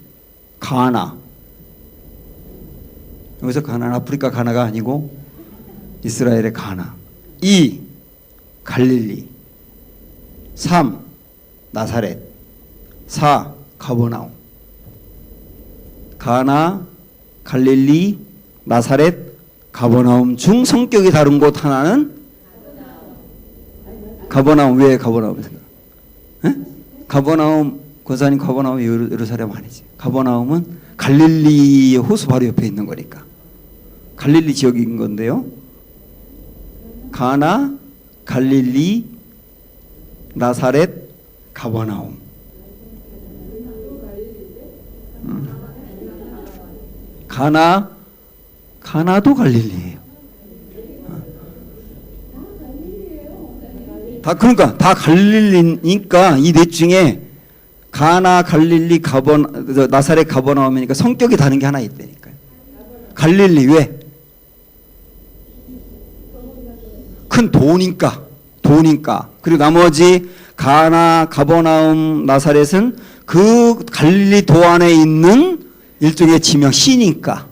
가나. 여기서 가나는 아프리카 가나가 아니고 이스라엘의 가나. 2. 갈릴리. 3. 나사렛. 4. 가버나움. 가나, 갈릴리, 나사렛, 가버나움 중 성격이 다른 곳 하나는 가버나움. 왜 가버나움 생각? 가버나움, 권사님 가버나움 예루살렘 아니지. 가버나움은 갈릴리 호수 바로 옆에 있는 거니까. 갈릴리 지역인 건데요. 가나, 갈릴리, 나사렛, 가버나움. 가나도 갈릴리예요. 그러니까 다 갈릴리니까 이 넷 중에 가나, 갈릴리, 나사렛, 가버나움이니까 성격이 다른 게 하나 있다니까요. 갈릴리 왜? 큰 도니까. 그리고 나머지 가나, 가버나움, 나사렛은 그 갈릴리 도 안에 있는 일종의 지명, 시니까.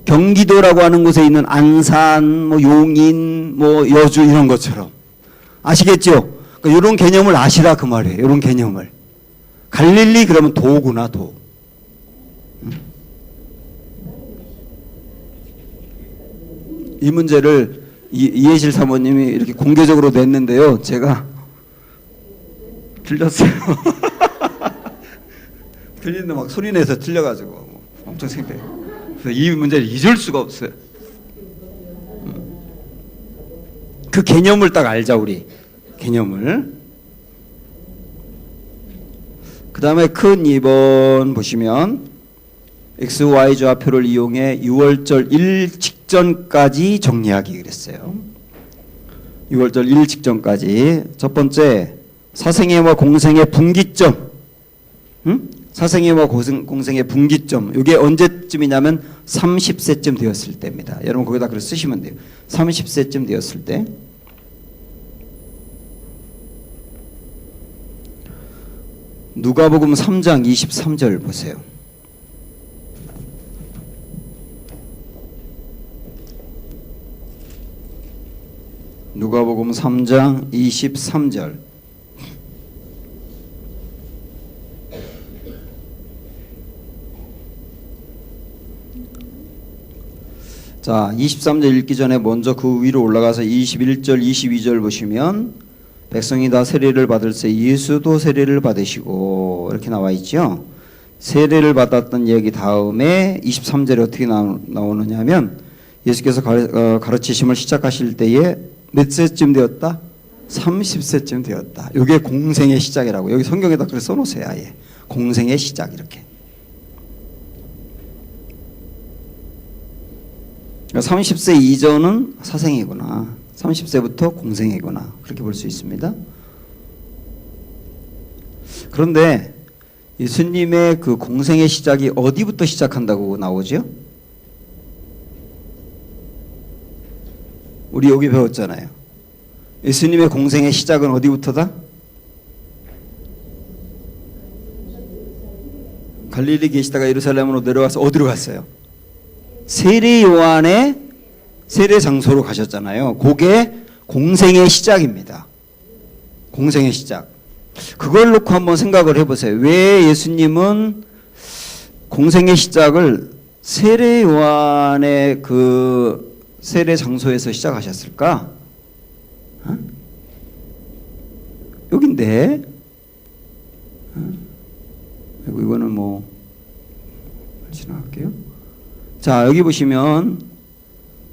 경기도라고 하는 곳에 있는 안산, 용인, 여주 이런 것처럼. 아시겠죠? 그러니까 이런 개념을 아시라 그 말이에요. 이런 개념을. 갈릴리 그러면 도구나, 도. 이 문제를 이해실 사모님이 이렇게 공개적으로 냈는데요. 제가 틀렸어요. 틀리는데 막 소리내서 틀려가지고 엄청 창피해요. 그래서 이 문제를 잊을 수가 없어요. 그 개념을 딱 알자, 우리. 개념을. 그 다음에 큰 2번 보시면 X, Y 좌표를 이용해 6월절 1 직전까지 정리하기 그랬어요. 6월절 1 직전까지. 첫 번째, 사생애와 공생의 분기점. 사생애와 공생의 분기점. 이게 언제쯤이냐면 30세쯤 되었을 때입니다. 여러분 거기다 글 쓰시면 돼요. 30세쯤 되었을 때. 누가복음 3장 23절 보세요. 누가복음 3장 23절. 자, 23절 읽기 전에 먼저 그 위로 올라가서 21절, 22절 보시면 백성이 다 세례를 받을세 예수도 세례를 받으시고 이렇게 나와 있죠. 세례를 받았던 얘기 다음에 23절에 어떻게 나오느냐 하면 예수께서 가르치심을 시작하실 때에 몇 세쯤 되었다? 30세쯤 되었다. 이게 공생의 시작이라고. 여기 성경에다 그렇게 써놓으세요. 아예. 공생의 시작 이렇게. 30세 이전은 사생이구나. 30세부터 공생이구나. 그렇게 볼 수 있습니다. 그런데 예수님의 그 공생의 시작이 어디부터 시작한다고 나오죠? 우리 여기 배웠잖아요. 예수님의 공생의 시작은 어디부터다? 갈릴리 계시다가 예루살렘으로 내려가서 어디로 갔어요? 세례 요한의 세례 장소로 가셨잖아요. 그게 공생의 시작입니다. 공생의 시작. 그걸 놓고 한번 생각을 해보세요. 왜 예수님은 공생의 시작을 세례 요한의 그 세례 장소에서 시작하셨을까? 어? 여긴데 이거는 뭐 지나갈게요. 자, 여기 보시면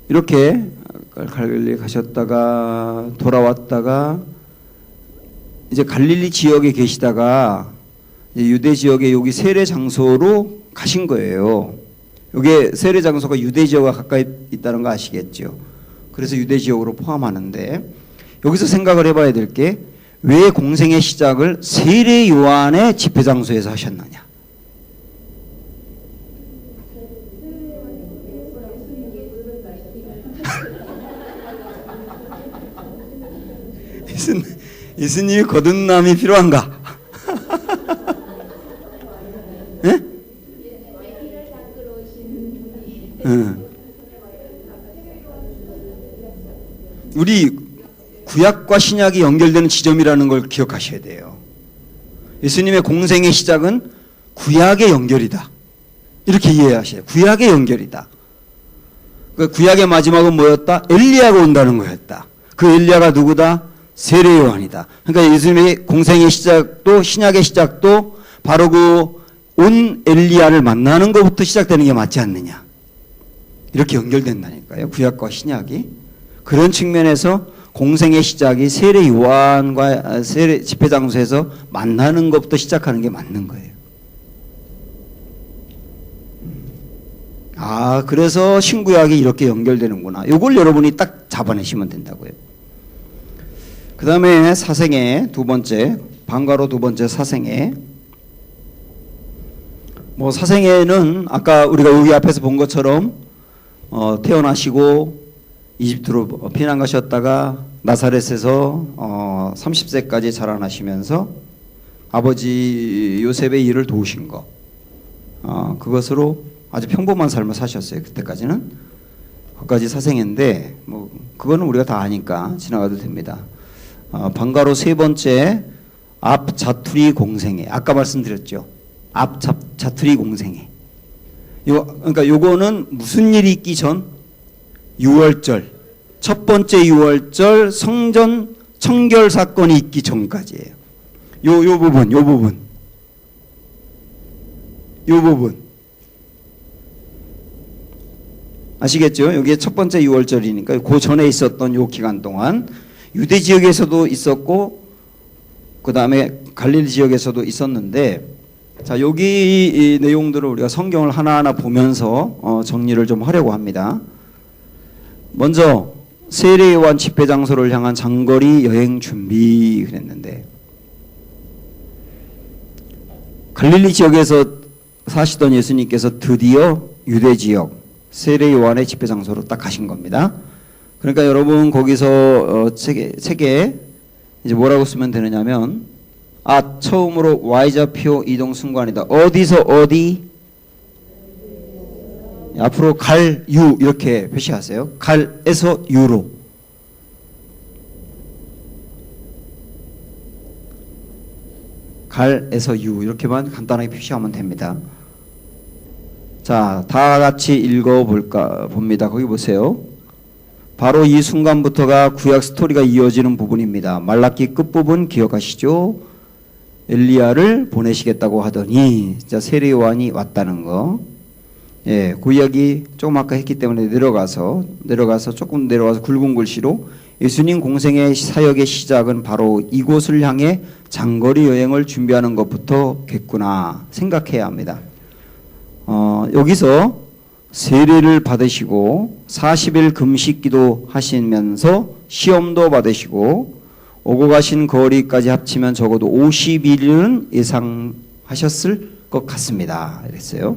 이렇게 갈릴리 가셨다가 돌아왔다가 이제 갈릴리 지역에 계시다가 이제 유대 지역에 여기 세례 장소로 가신 거예요. 여기 세례 장소가 유대 지역과 가까이 있다는 거 아시겠죠? 그래서 유대 지역으로 포함하는데 여기서 생각을 해봐야 될 게 왜 공생의 시작을 세례 요한의 집회 장소에서 하셨느냐? 예수님이 거듭남이 필요한가? 예? 우리 구약과 신약이 연결되는 지점이라는 걸 기억하셔야 돼요. 예수님의 공생의 시작은 구약의 연결이다. 이렇게 이해하셔야 돼요. 구약의 연결이다. 그 구약의 마지막은 뭐였다? 엘리야가 온다는 거였다. 그 엘리야가 누구다? 세례 요한이다. 그러니까 예수님의 공생의 시작도 신약의 시작도 바로 그 온 엘리야를 만나는 것부터 시작되는 게 맞지 않느냐. 이렇게 연결된다니까요. 구약과 신약이. 그런 측면에서 공생의 시작이 세례 요한과 세례 집회 장소에서 만나는 것부터 시작하는 게 맞는 거예요. 아, 그래서 신구약이 이렇게 연결되는구나. 이걸 여러분이 딱 잡아내시면 된다고요. 그 다음에 사생애 두 번째, 방과로 두 번째 사생애. 뭐 사생애는 아까 우리가 여기 앞에서 본 것처럼 태어나시고 이집트로 피난 가셨다가 나사렛에서 30세까지 자라나시면서 아버지 요셉의 일을 도우신 거. 그것으로 아주 평범한 삶을 사셨어요. 그때까지는. 그것까지 사생애인데 뭐 그거는 우리가 다 아니까 지나가도 됩니다. 방과로 세 번째 앞자투리 공생애. 아까 말씀드렸죠. 앞자투리 공생애. 그러니까 요거는 무슨 일이 있기 전? 유월절. 첫 번째 유월절 성전 청결 사건이 있기 전까지예요. 요 부분. 아시겠죠? 여기에 첫 번째 유월절이니까 그 전에 있었던 요 기간 동안 유대 지역에서도 있었고 그 다음에 갈릴리 지역에서도 있었는데 자, 여기 이 내용들을 우리가 성경을 하나하나 보면서 정리를 좀 하려고 합니다. 먼저 세례 요한 집회 장소를 향한 장거리 여행 준비 그랬는데 갈릴리 지역에서 사시던 예수님께서 드디어 유대 지역 세례 요한의 집회 장소로 딱 가신 겁니다. 그러니까 여러분 거기서 책에 이제 뭐라고 쓰면 되느냐면 처음으로 Y좌표 이동 순간이다. 어디서 어디? 앞으로 갈, 유 이렇게 표시하세요. 갈에서 유로. 갈에서 유 이렇게만 간단하게 표시하면 됩니다. 자, 다 같이 읽어볼까 봅니다. 거기 보세요. 바로 이 순간부터가 구약 스토리가 이어지는 부분입니다. 말라기 끝부분 기억하시죠? 엘리야를 보내시겠다고 하더니 진짜 세례 요한이 왔다는 거. 예, 그 이야기 조금 아까 했기 때문에 내려가서 조금 내려가서 굵은 글씨로 예수님 공생의 사역의 시작은 바로 이곳을 향해 장거리 여행을 준비하는 것부터겠구나 생각해야 합니다. 여기서 세례를 받으시고 40일 금식기도 하시면서 시험도 받으시고 오고 가신 거리까지 합치면 적어도 50일은 예상하셨을 것 같습니다. 이랬어요.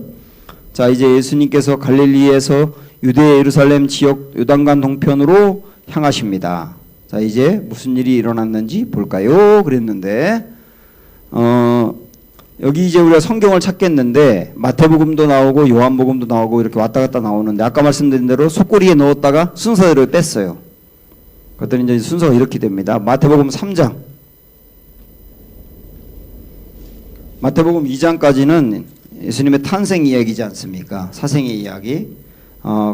자, 이제 예수님께서 갈릴리에서 유대 예루살렘 지역 요단강 동편으로 향하십니다. 자, 이제 무슨 일이 일어났는지 볼까요? 그랬는데 여기 이제 우리가 성경을 찾겠는데 마태복음도 나오고 요한복음도 나오고 이렇게 왔다 갔다 나오는데 아까 말씀드린 대로 속꼬리에 넣었다가 순서대로 뺐어요. 그랬더니 이제 순서가 이렇게 됩니다. 마태복음 3장. 마태복음 2장까지는 예수님의 탄생 이야기지 않습니까? 사생의 이야기.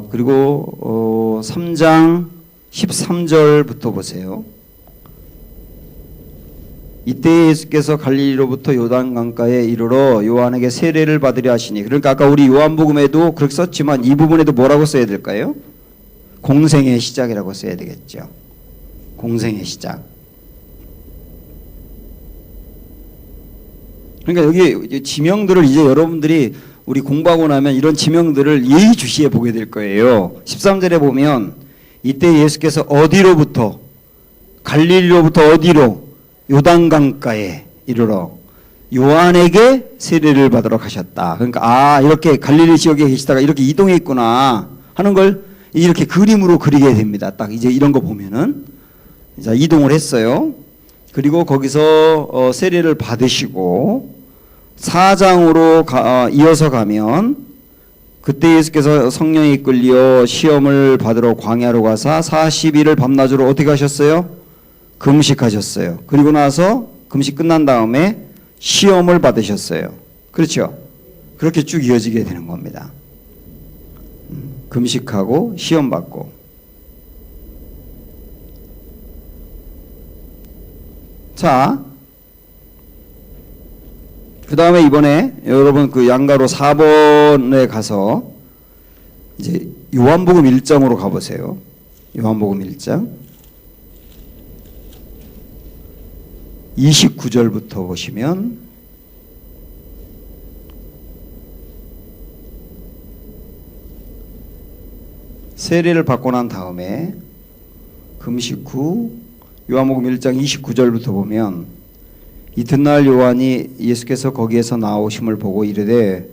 그리고 3장 13절부터 보세요. 이때 예수께서 갈릴리로부터 요단강가에 이르러 요한에게 세례를 받으려 하시니. 그러니까 아까 우리 요한복음에도 그렇게 썼지만 이 부분에도 뭐라고 써야 될까요? 공생의 시작이라고 써야 되겠죠. 공생의 시작. 그러니까 여기 지명들을 이제 여러분들이 우리 공부하고 나면 이런 지명들을 예의주시해 보게 될 거예요. 13절에 보면 이때 예수께서 어디로부터 갈릴리로부터 어디로 요단강가에 이르러 요한에게 세례를 받으러 가셨다. 그러니까 이렇게 갈릴리 지역에 계시다가 이렇게 이동했구나 하는 걸 이렇게 그림으로 그리게 됩니다. 딱 이제 이런 거 보면은 자, 이동을 했어요. 그리고 거기서 세례를 받으시고 4장으로 이어서 가면 그때 예수께서 성령이 이끌려 시험을 받으러 광야로 가사 40일을 밤낮으로 어떻게 하셨어요? 금식하셨어요. 그리고 나서 금식 끝난 다음에 시험을 받으셨어요. 그렇죠? 그렇게 쭉 이어지게 되는 겁니다. 금식하고 시험 받고. 자, 그 다음에 이번에 여러분 그 양가로 4번에 가서 이제 요한복음 1장으로 가보세요. 요한복음 1장 29절부터 보시면 세례를 받고 난 다음에 금식 후 요한복음 1장 29절부터 보면 이튿날 요한이 예수께서 거기에서 나오심을 보고 이르되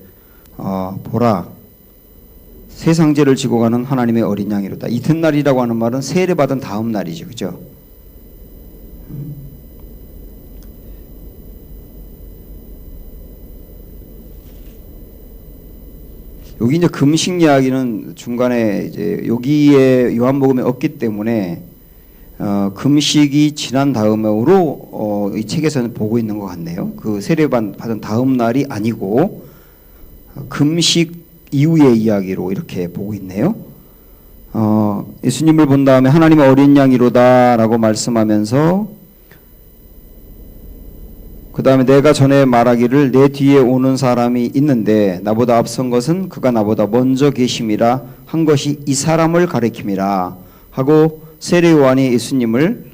보라 세상 죄를 지고 가는 하나님의 어린 양이로다. 이튿날이라고 하는 말은 세례 받은 다음 날이죠. 그죠? 여기 이제 금식 이야기는 중간에 이제 여기에 요한복음에 없기 때문에 금식이 지난 다음으로 이 책에서는 보고 있는 것 같네요. 그 세례 받은 다음 날이 아니고 금식 이후의 이야기로 이렇게 보고 있네요. 예수님을 본 다음에 하나님의 어린 양이로다라고 말씀하면서 그 다음에 내가 전에 말하기를 내 뒤에 오는 사람이 있는데 나보다 앞선 것은 그가 나보다 먼저 계심이라 한 것이 이 사람을 가리킴이라 하고 세례 요한이 예수님을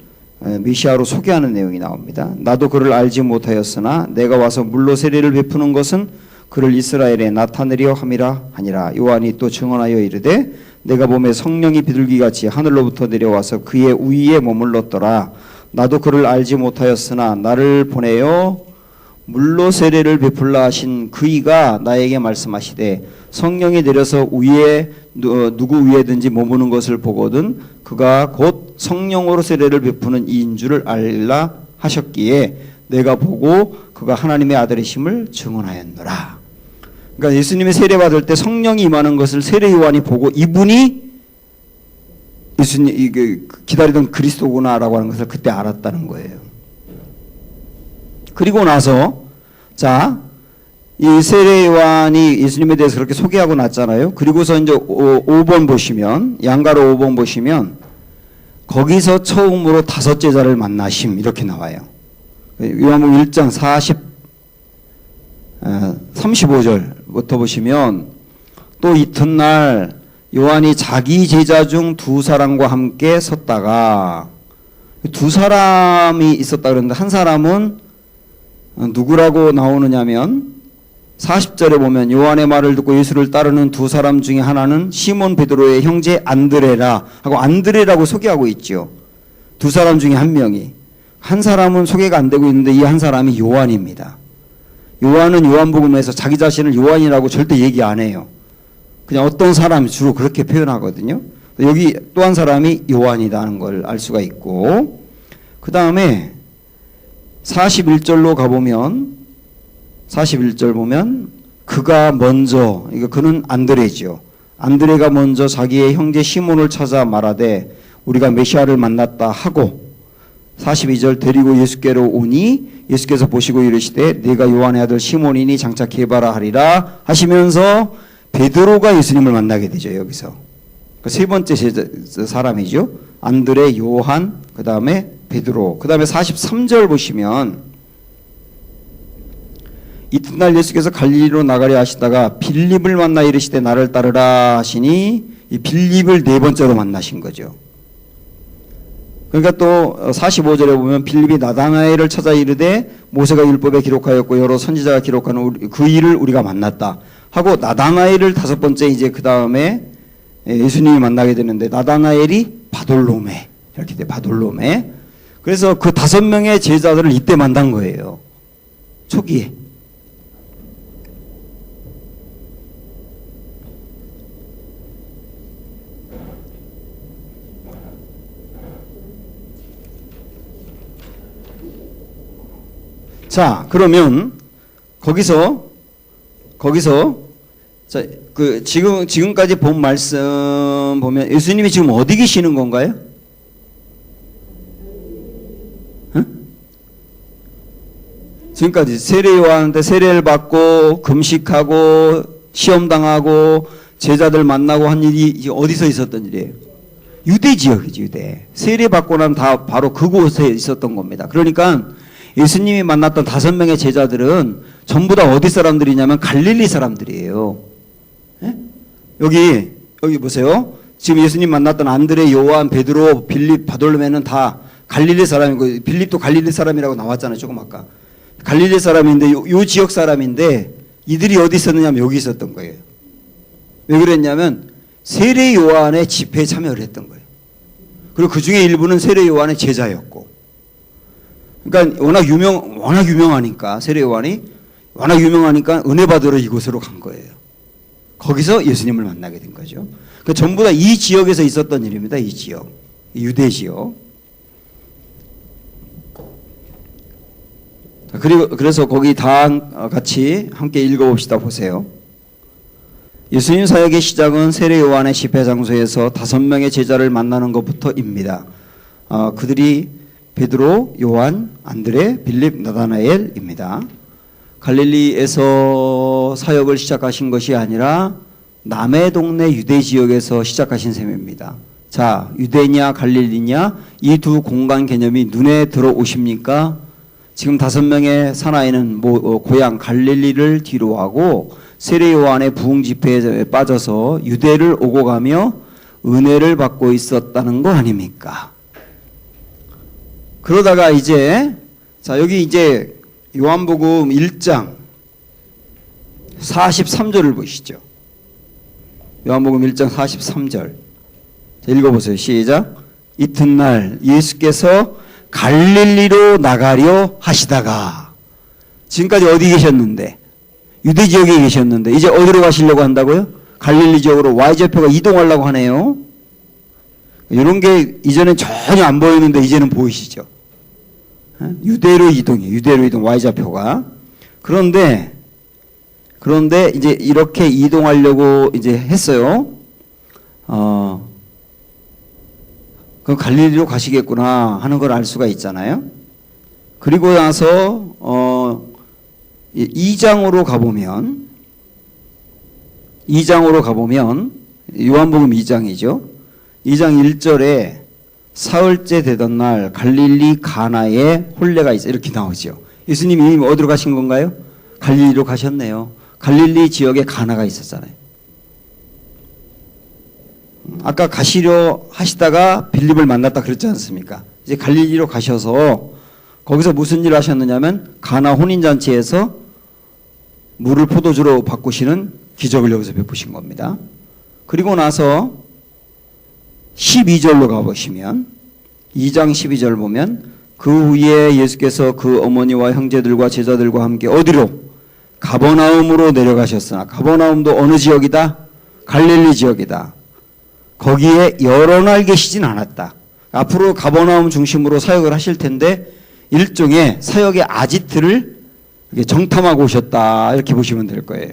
메시아로 소개하는 내용이 나옵니다. 나도 그를 알지 못하였으나 내가 와서 물로 세례를 베푸는 것은 그를 이스라엘에 나타내려 함이라 하니라. 요한이 또 증언하여 이르되 내가 보매 성령이 비둘기같이 하늘로부터 내려와서 그의 우위에 머물렀더라. 나도 그를 알지 못하였으나 나를 보내어 물로 세례를 베풀라 하신 그이가 나에게 말씀하시되 성령이 내려서 위에 누구 위에든지 머무는 것을 보거든 그가 곧 성령으로 세례를 베푸는 이인 줄을 알라 하셨기에 내가 보고 그가 하나님의 아들이심을 증언하였노라. 그러니까 예수님이 세례 받을 때 성령이 임하는 것을 세례 요한이 보고 이분이 예수님 기다리던 그리스도구나라고 하는 것을 그때 알았다는 거예요. 그리고 나서 이 세례 요한이 예수님에 대해서 그렇게 소개하고 났잖아요. 그리고서 이제 5번 보시면 양가로 5번 보시면 거기서 처음으로 다섯 제자를 만나심 이렇게 나와요. 요한복음 1장 35절부터 보시면 또 이튿날 요한이 자기 제자 중 두 사람과 함께 섰다가 두 사람이 있었다 그러는데 한 사람은 누구라고 나오느냐면 40절에 보면 요한의 말을 듣고 예수를 따르는 두 사람 중에 하나는 시몬 베드로의 형제 안드레라 하고 안드레라고 소개하고 있죠. 두 사람 중에 한 명이. 한 사람은 소개가 안 되고 있는데 이 한 사람이 요한입니다. 요한은 요한복음에서 자기 자신을 요한이라고 절대 얘기 안 해요. 그냥 어떤 사람이 주로 그렇게 표현하거든요. 여기 또 한 사람이 요한이라는 걸 알 수가 있고 그 다음에 41절로 가보면 41절 보면 그가 먼저, 이거 그는 안드레죠. 안드레가 먼저 자기의 형제 시몬을 찾아 말하되 우리가 메시아를 만났다 하고 42절 데리고 예수께로 오니 예수께서 보시고 이르시되 네가 요한의 아들 시몬이니 장차 게바라 하리라 하시면서 베드로가 예수님을 만나게 되죠. 여기서 세 번째 사람이죠. 안드레, 요한, 그 다음에 베드로. 그 다음에 43절 보시면 이튿날 예수께서 갈릴리로 나가려 하시다가 빌립을 만나 이르시되 나를 따르라 하시니 이 빌립을 네 번째로 만나신 거죠. 그러니까 또 45절에 보면 빌립이 나다나엘을 찾아 이르되 모세가 율법에 기록하였고 여러 선지자가 기록하는 그 일을 우리가 만났다 하고 나다나엘을 다섯 번째 이제 그 다음에 예수님이 만나게 되는데 나다나엘이 바돌로메 이렇게 돼. 바돌로메. 그래서 그 5명의 제자들을 이때 만난 거예요. 초기에. 자, 그러면 거기서 자, 지금까지 본 말씀 보면 예수님이 지금 어디 계시는 건가요? 응? 지금까지 세례 요한한테 세례를 받고 금식하고 시험 당하고 제자들 만나고 한 일이 어디서 있었던 일이에요? 유대 지역이죠, 유대. 세례 받고 난 다 바로 그곳에 있었던 겁니다. 그러니까 예수님이 만났던 5명의 제자들은 전부 다 어디 사람들이냐면 갈릴리 사람들이에요. 예? 여기 보세요. 지금 예수님 만났던 안드레, 요한, 베드로, 빌립, 바돌로메는 다 갈릴리 사람이고 빌립도 갈릴리 사람이라고 나왔잖아요. 조금 아까. 갈릴리 사람인데 요 지역 사람인데 이들이 어디 있었느냐면 여기 있었던 거예요. 왜 그랬냐면 세례 요한의 집회에 참여를 했던 거예요. 그리고 그 중에 일부는 세례 요한의 제자였고. 그러니까 워낙 유명하니까 세례 요한이 워낙 유명하니까 은혜 받으러 이곳으로 간 거예요. 거기서 예수님을 만나게 된 거죠. 그러니까 전부 다 이 지역에서 있었던 일입니다. 이 지역, 유대 지역. 그래서 거기 다 같이 함께 읽어봅시다. 보세요. 예수님 사역의 시작은 세례 요한의 집회 장소에서 5명의 제자를 만나는 것부터입니다. 그들이 베드로, 요한, 안드레, 빌립, 나다나엘입니다. 갈릴리에서 사역을 시작하신 것이 아니라 남의 동네 유대 지역에서 시작하신 셈입니다. 자, 유대냐 갈릴리냐 이 두 공간 개념이 눈에 들어오십니까? 지금 5명의 사나이는 고향 갈릴리를 뒤로 하고 세례 요한의 부흥 집회에 빠져서 유대를 오고 가며 은혜를 받고 있었다는 거 아닙니까? 그러다가 이제 자 여기 이제 요한복음 1장 43절을 보시죠. 요한복음 1장 43절 읽어보세요. 시작. 이튿날 예수께서 갈릴리로 나가려 하시다가 지금까지 어디 계셨는데 유대 지역에 계셨는데 이제 어디로 가시려고 한다고요? 갈릴리 지역으로 Y좌표가 이동하려고 하네요. 이런 게 이전엔 전혀 안 보이는데 이제는 보이시죠? 유대로 이동이에요. 유대로 이동 Y좌표가. 그런데 이제 이렇게 이동하려고 이제 했어요. 그럼 갈릴리로 가시겠구나 하는 걸 알 수가 있잖아요. 그리고 나서 2장으로 가보면 요한복음 2장이죠. 2장 1절에 사흘째 되던 날 갈릴리 가나에 혼례가 있어 이렇게 나오죠. 예수님이 이미 어디로 가신 건가요? 갈릴리로 가셨네요. 갈릴리 지역에 가나가 있었잖아요. 아까 가시려 하시다가 빌립을 만났다 그랬지 않습니까? 이제 갈릴리로 가셔서 거기서 무슨 일을 하셨느냐면 가나 혼인잔치에서 물을 포도주로 바꾸시는 기적을 여기서 베푸신 겁니다. 그리고 나서 12절로 가보시면 2장 12절 보면 그 후에 예수께서 그 어머니와 형제들과 제자들과 함께 어디로? 가버나움으로 내려가셨으나 가버나움도 어느 지역이다? 갈릴리 지역이다. 거기에 여러 날 계시진 않았다. 앞으로 가버나움 중심으로 사역을 하실 텐데 일종의 사역의 아지트를 이게 정탐하고 오셨다 이렇게 보시면 될 거예요.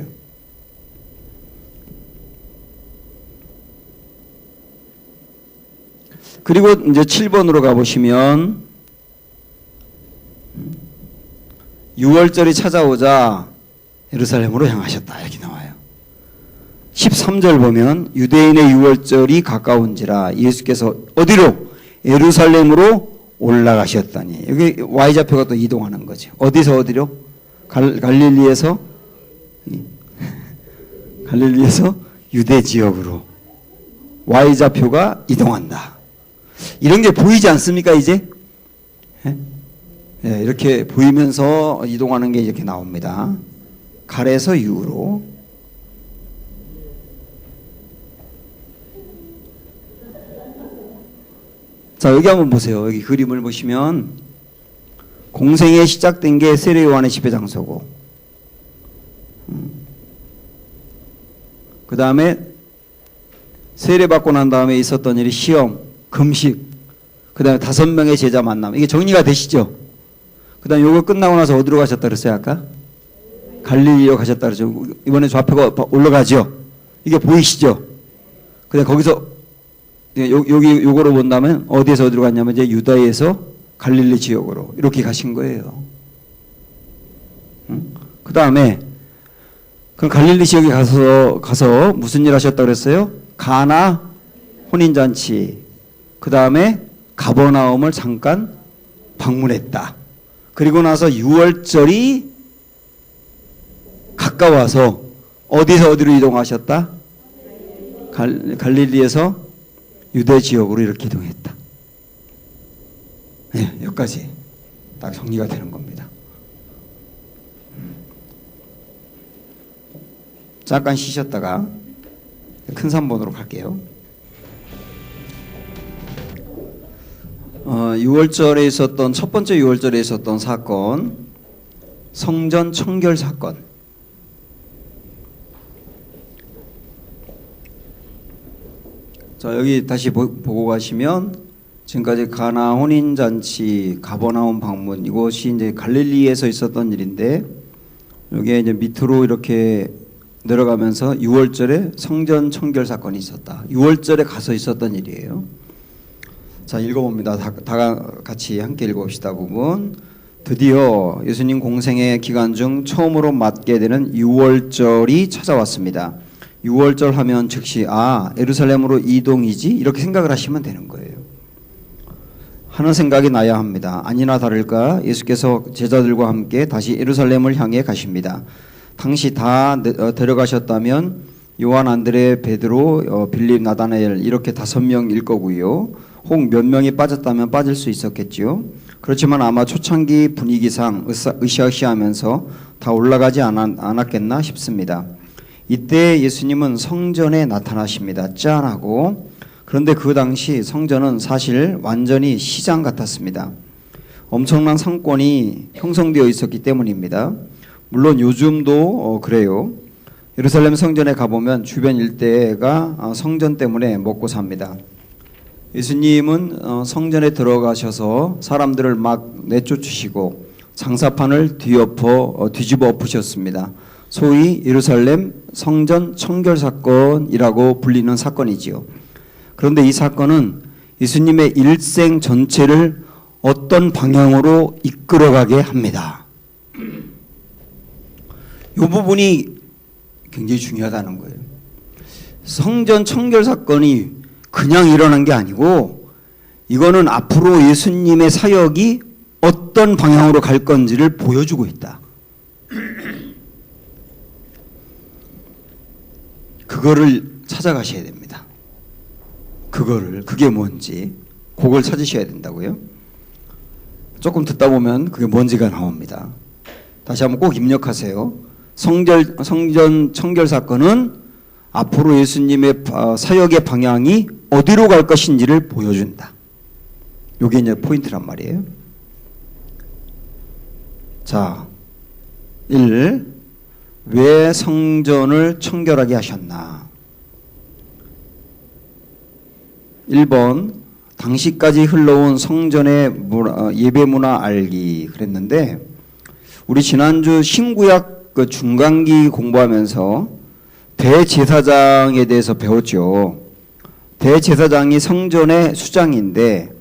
그리고 이제 7번으로 가보시면 6월절이 찾아오자 예루살렘으로 향하셨다 이렇게 나와요. 13절 보면 유대인의 6월절이 가까운지라 예수께서 어디로? 예루살렘으로 올라가셨다니. 여기 Y좌표가 또 이동하는 거죠. 어디서 어디로? 갈릴리에서 유대 지역으로 Y좌표가 이동한다. 이런 게 보이지 않습니까 이제? 네, 이렇게 보이면서 이동하는 게 이렇게 나옵니다. 갈에서 유로. 자, 여기 한번 보세요. 여기 그림을 보시면 공생에 시작된 게 세례 요한의 집회 장소고, 그 다음에 세례 받고 난 다음에 있었던 일이 시험, 금식, 그 다음에 5명의 제자 만남. 이게 정리가 되시죠? 그 다음에 요거 끝나고 나서 어디로 가셨다 그랬어요 아까? 갈릴리로 가셨다 그랬죠. 이번에 좌표가 올라가죠. 이게 보이시죠? 그 다음에 거기서 여기 요거로 본다면 어디에서 어디로 갔냐면 이제 유다에서 갈릴리 지역으로 이렇게 가신 거예요. 그 다음에 그럼 갈릴리 지역에 가서 무슨 일 하셨다 그랬어요? 가나 혼인잔치. 그 다음에 가버나움을 잠깐 방문했다. 그리고 나서 6월절이 가까워서 어디서 어디로 이동하셨다? 갈릴리에서 유대 지역으로 이렇게 이동했다. 네, 여기까지 딱 정리가 되는 겁니다. 잠깐 쉬셨다가 큰 3번으로 갈게요. 6월절에 있었던 첫 번째 6월절에 있었던 사건, 성전 청결 사건. 자, 여기 다시 보고 가시면 지금까지 가나 혼인잔치, 가버나움 방문, 이것이 이제 갈릴리에서 있었던 일인데, 여기에 이제 밑으로 이렇게 내려가면서 6월절에 성전 청결 사건이 있었다. 6월절에 가서 있었던 일이에요. 자, 읽어봅니다. 다 같이 함께 읽어봅시다. 부분. 드디어 예수님 공생의 기간 중 처음으로 맞게 되는 6월절이 찾아왔습니다. 6월절 하면 즉시 예루살렘으로 이동이지 이렇게 생각을 하시면 되는 거예요. 하는 생각이 나야 합니다. 아니나 다를까 예수께서 제자들과 함께 다시 예루살렘을 향해 가십니다. 당시 다 데려가셨다면 요한, 안드레, 베드로, 빌립, 나다나엘 이렇게 5명일 거고요. 혹 몇 명이 빠졌다면 빠질 수 있었겠지요. 그렇지만 아마 초창기 분위기상 으쌰으쌰하면서 다 올라가지 않았겠나 싶습니다. 이때 예수님은 성전에 나타나십니다. 짠하고. 그런데 그 당시 성전은 사실 완전히 시장 같았습니다. 엄청난 상권이 형성되어 있었기 때문입니다. 물론 요즘도 그래요. 예루살렘 성전에 가보면 주변 일대가 성전 때문에 먹고 삽니다. 예수님은 성전에 들어가셔서 사람들을 막 내쫓으시고 장사판을 뒤집어 엎으셨습니다. 소위 예루살렘 성전 청결 사건이라고 불리는 사건이지요. 그런데 이 사건은 예수님의 일생 전체를 어떤 방향으로 이끌어가게 합니다. 이 부분이 굉장히 중요하다는 거예요. 성전 청결 사건이 그냥 일어난 게 아니고 이거는 앞으로 예수님의 사역이 어떤 방향으로 갈 건지를 보여주고 있다. 그거를 찾아가셔야 됩니다. 그게 뭔지 그걸 찾으셔야 된다고요. 조금 듣다 보면 그게 뭔지가 나옵니다. 다시 한번 꼭 입력하세요. 성전 청결 사건은 앞으로 예수님의 사역의 방향이 어디로 갈 것인지를 보여준다. 이게 이제 포인트란 말이에요. 자, 1. 왜 성전을 청결하게 하셨나? 1번 당시까지 흘러온 성전의 예배 문화 알기 그랬는데 우리 지난주 신구약 그 중간기 공부하면서 대제사장에 대해서 배웠죠. 대제사장이 성전의 수장인데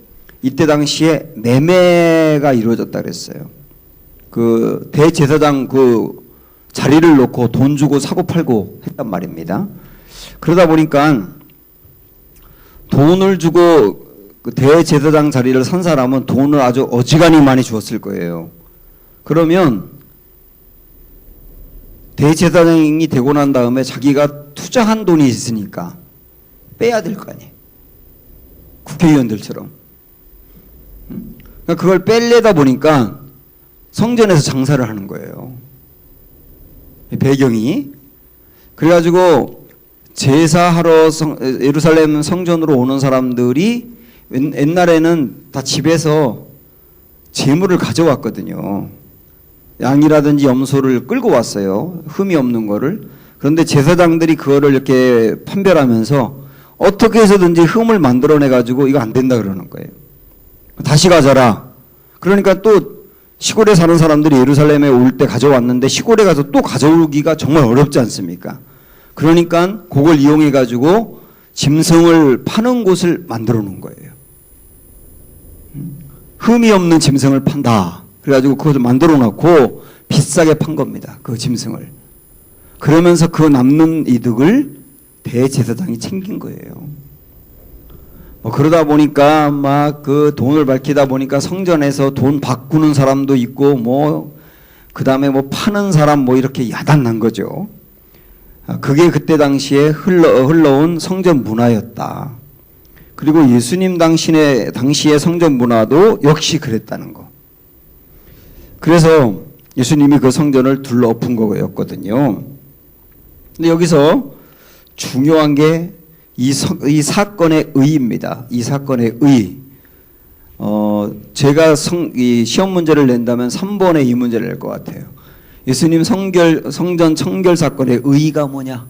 이때 당시에 매매가 이루어졌다 그랬어요. 그 대제사장 그 자리를 놓고 돈 주고 사고 팔고 했단 말입니다. 그러다 보니까 돈을 주고 그 대제사장 자리를 산 사람은 돈을 아주 어지간히 많이 주었을 거예요. 그러면 대제사장이 되고 난 다음에 자기가 투자한 돈이 있으니까 빼야 될 거 아니에요. 국회의원들처럼. 그러니까 그걸 빼려다 보니까 성전에서 장사를 하는 거예요. 배경이. 그래가지고 제사하러 예루살렘 성전으로 오는 사람들이 옛날에는 다 집에서 재물을 가져왔거든요. 양이라든지 염소를 끌고 왔어요. 흠이 없는 거를. 그런데 제사장들이 그거를 이렇게 판별하면서 어떻게 해서든지 흠을 만들어내 가지고 이거 안 된다 그러는 거예요. 다시 가져라. 그러니까 또 시골에 사는 사람들이 예루살렘에 올 때 가져왔는데 시골에 가서 또 가져오기가 정말 어렵지 않습니까? 그러니까 그걸 이용해 가지고 짐승을 파는 곳을 만들어 놓은 거예요. 흠이 없는 짐승을 판다. 그래가지고 그것을 만들어 놓고 비싸게 판 겁니다. 그 짐승을. 그러면서 그 남는 이득을 대제사장이 챙긴 거예요. 뭐 그러다 보니까 막 그 돈을 밝히다 보니까 성전에서 돈 바꾸는 사람도 있고 뭐 그 다음에 뭐 파는 사람 뭐 이렇게 야단난 거죠. 그게 그때 당시에 흘러온 성전 문화였다. 그리고 예수님 당시의 성전 문화도 역시 그랬다는 거. 그래서 예수님이 그 성전을 둘러엎은 거였거든요. 근데 여기서 중요한 게 이 사건의 의의입니다. 이 사건의 의의. 제가 이 시험 문제를 낸다면 3번에 이 문제를 낼 것 같아요. 예수님 성전 청결 사건의 의의가 뭐냐?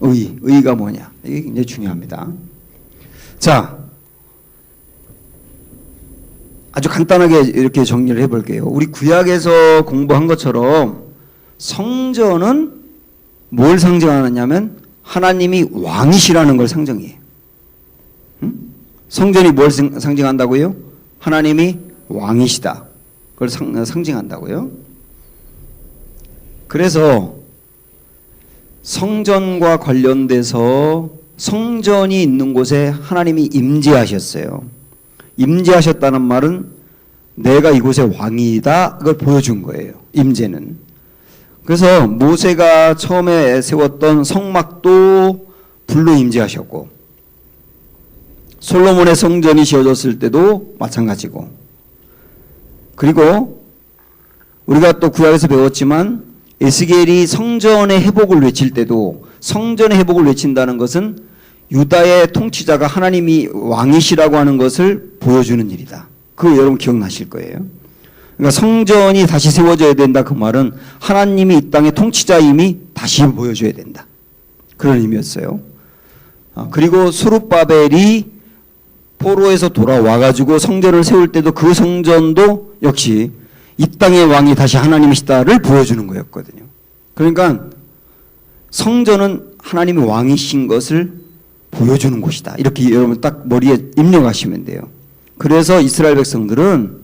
의의가 뭐냐? 이게 굉장히 중요합니다. 자, 아주 간단하게 이렇게 정리를 해볼게요. 우리 구약에서 공부한 것처럼 성전은 뭘 상징하느냐면 하나님이 왕이시라는 걸 상징해요. 성전이 뭘 상징한다고요? 하나님이 왕이시다. 그걸 상징한다고요. 그래서 성전과 관련돼서 성전이 있는 곳에 하나님이 임재하셨어요. 임재하셨다는 말은 내가 이곳의 왕이다. 그걸 보여준 거예요. 임재는. 그래서 모세가 처음에 세웠던 성막도 불로 임재하셨고 솔로몬의 성전이 지어졌을 때도 마찬가지고 그리고 우리가 또 구약에서 배웠지만 에스겔이 성전의 회복을 외칠 때도 성전의 회복을 외친다는 것은 유다의 통치자가 하나님이 왕이시라고 하는 것을 보여주는 일이다. 그거 여러분 기억나실 거예요. 그러니까 성전이 다시 세워져야 된다. 그 말은 하나님이 이 땅의 통치자임이 다시 보여줘야 된다. 그런 의미였어요. 그리고 스룹바벨이 포로에서 돌아와가지고 성전을 세울 때도 그 성전도 역시 이 땅의 왕이 다시 하나님이시다를 보여주는 거였거든요. 그러니까 성전은 하나님이 왕이신 것을 보여주는 곳이다. 이렇게 여러분 딱 머리에 입력하시면 돼요. 그래서 이스라엘 백성들은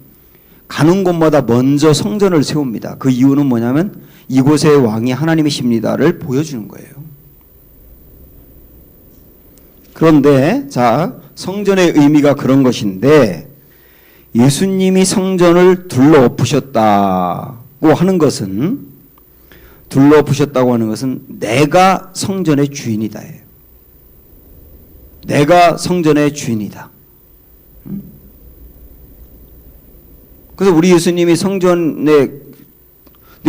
가는 곳마다 먼저 성전을 세웁니다. 그 이유는 뭐냐면 이곳의 왕이 하나님이십니다를 보여주는 거예요. 그런데 자, 성전의 의미가 그런 것인데 예수님이 성전을 둘러엎으셨다고 하는 것은 내가 성전의 주인이다예요. 내가 성전의 주인이다. 그래서 우리 예수님이 성전에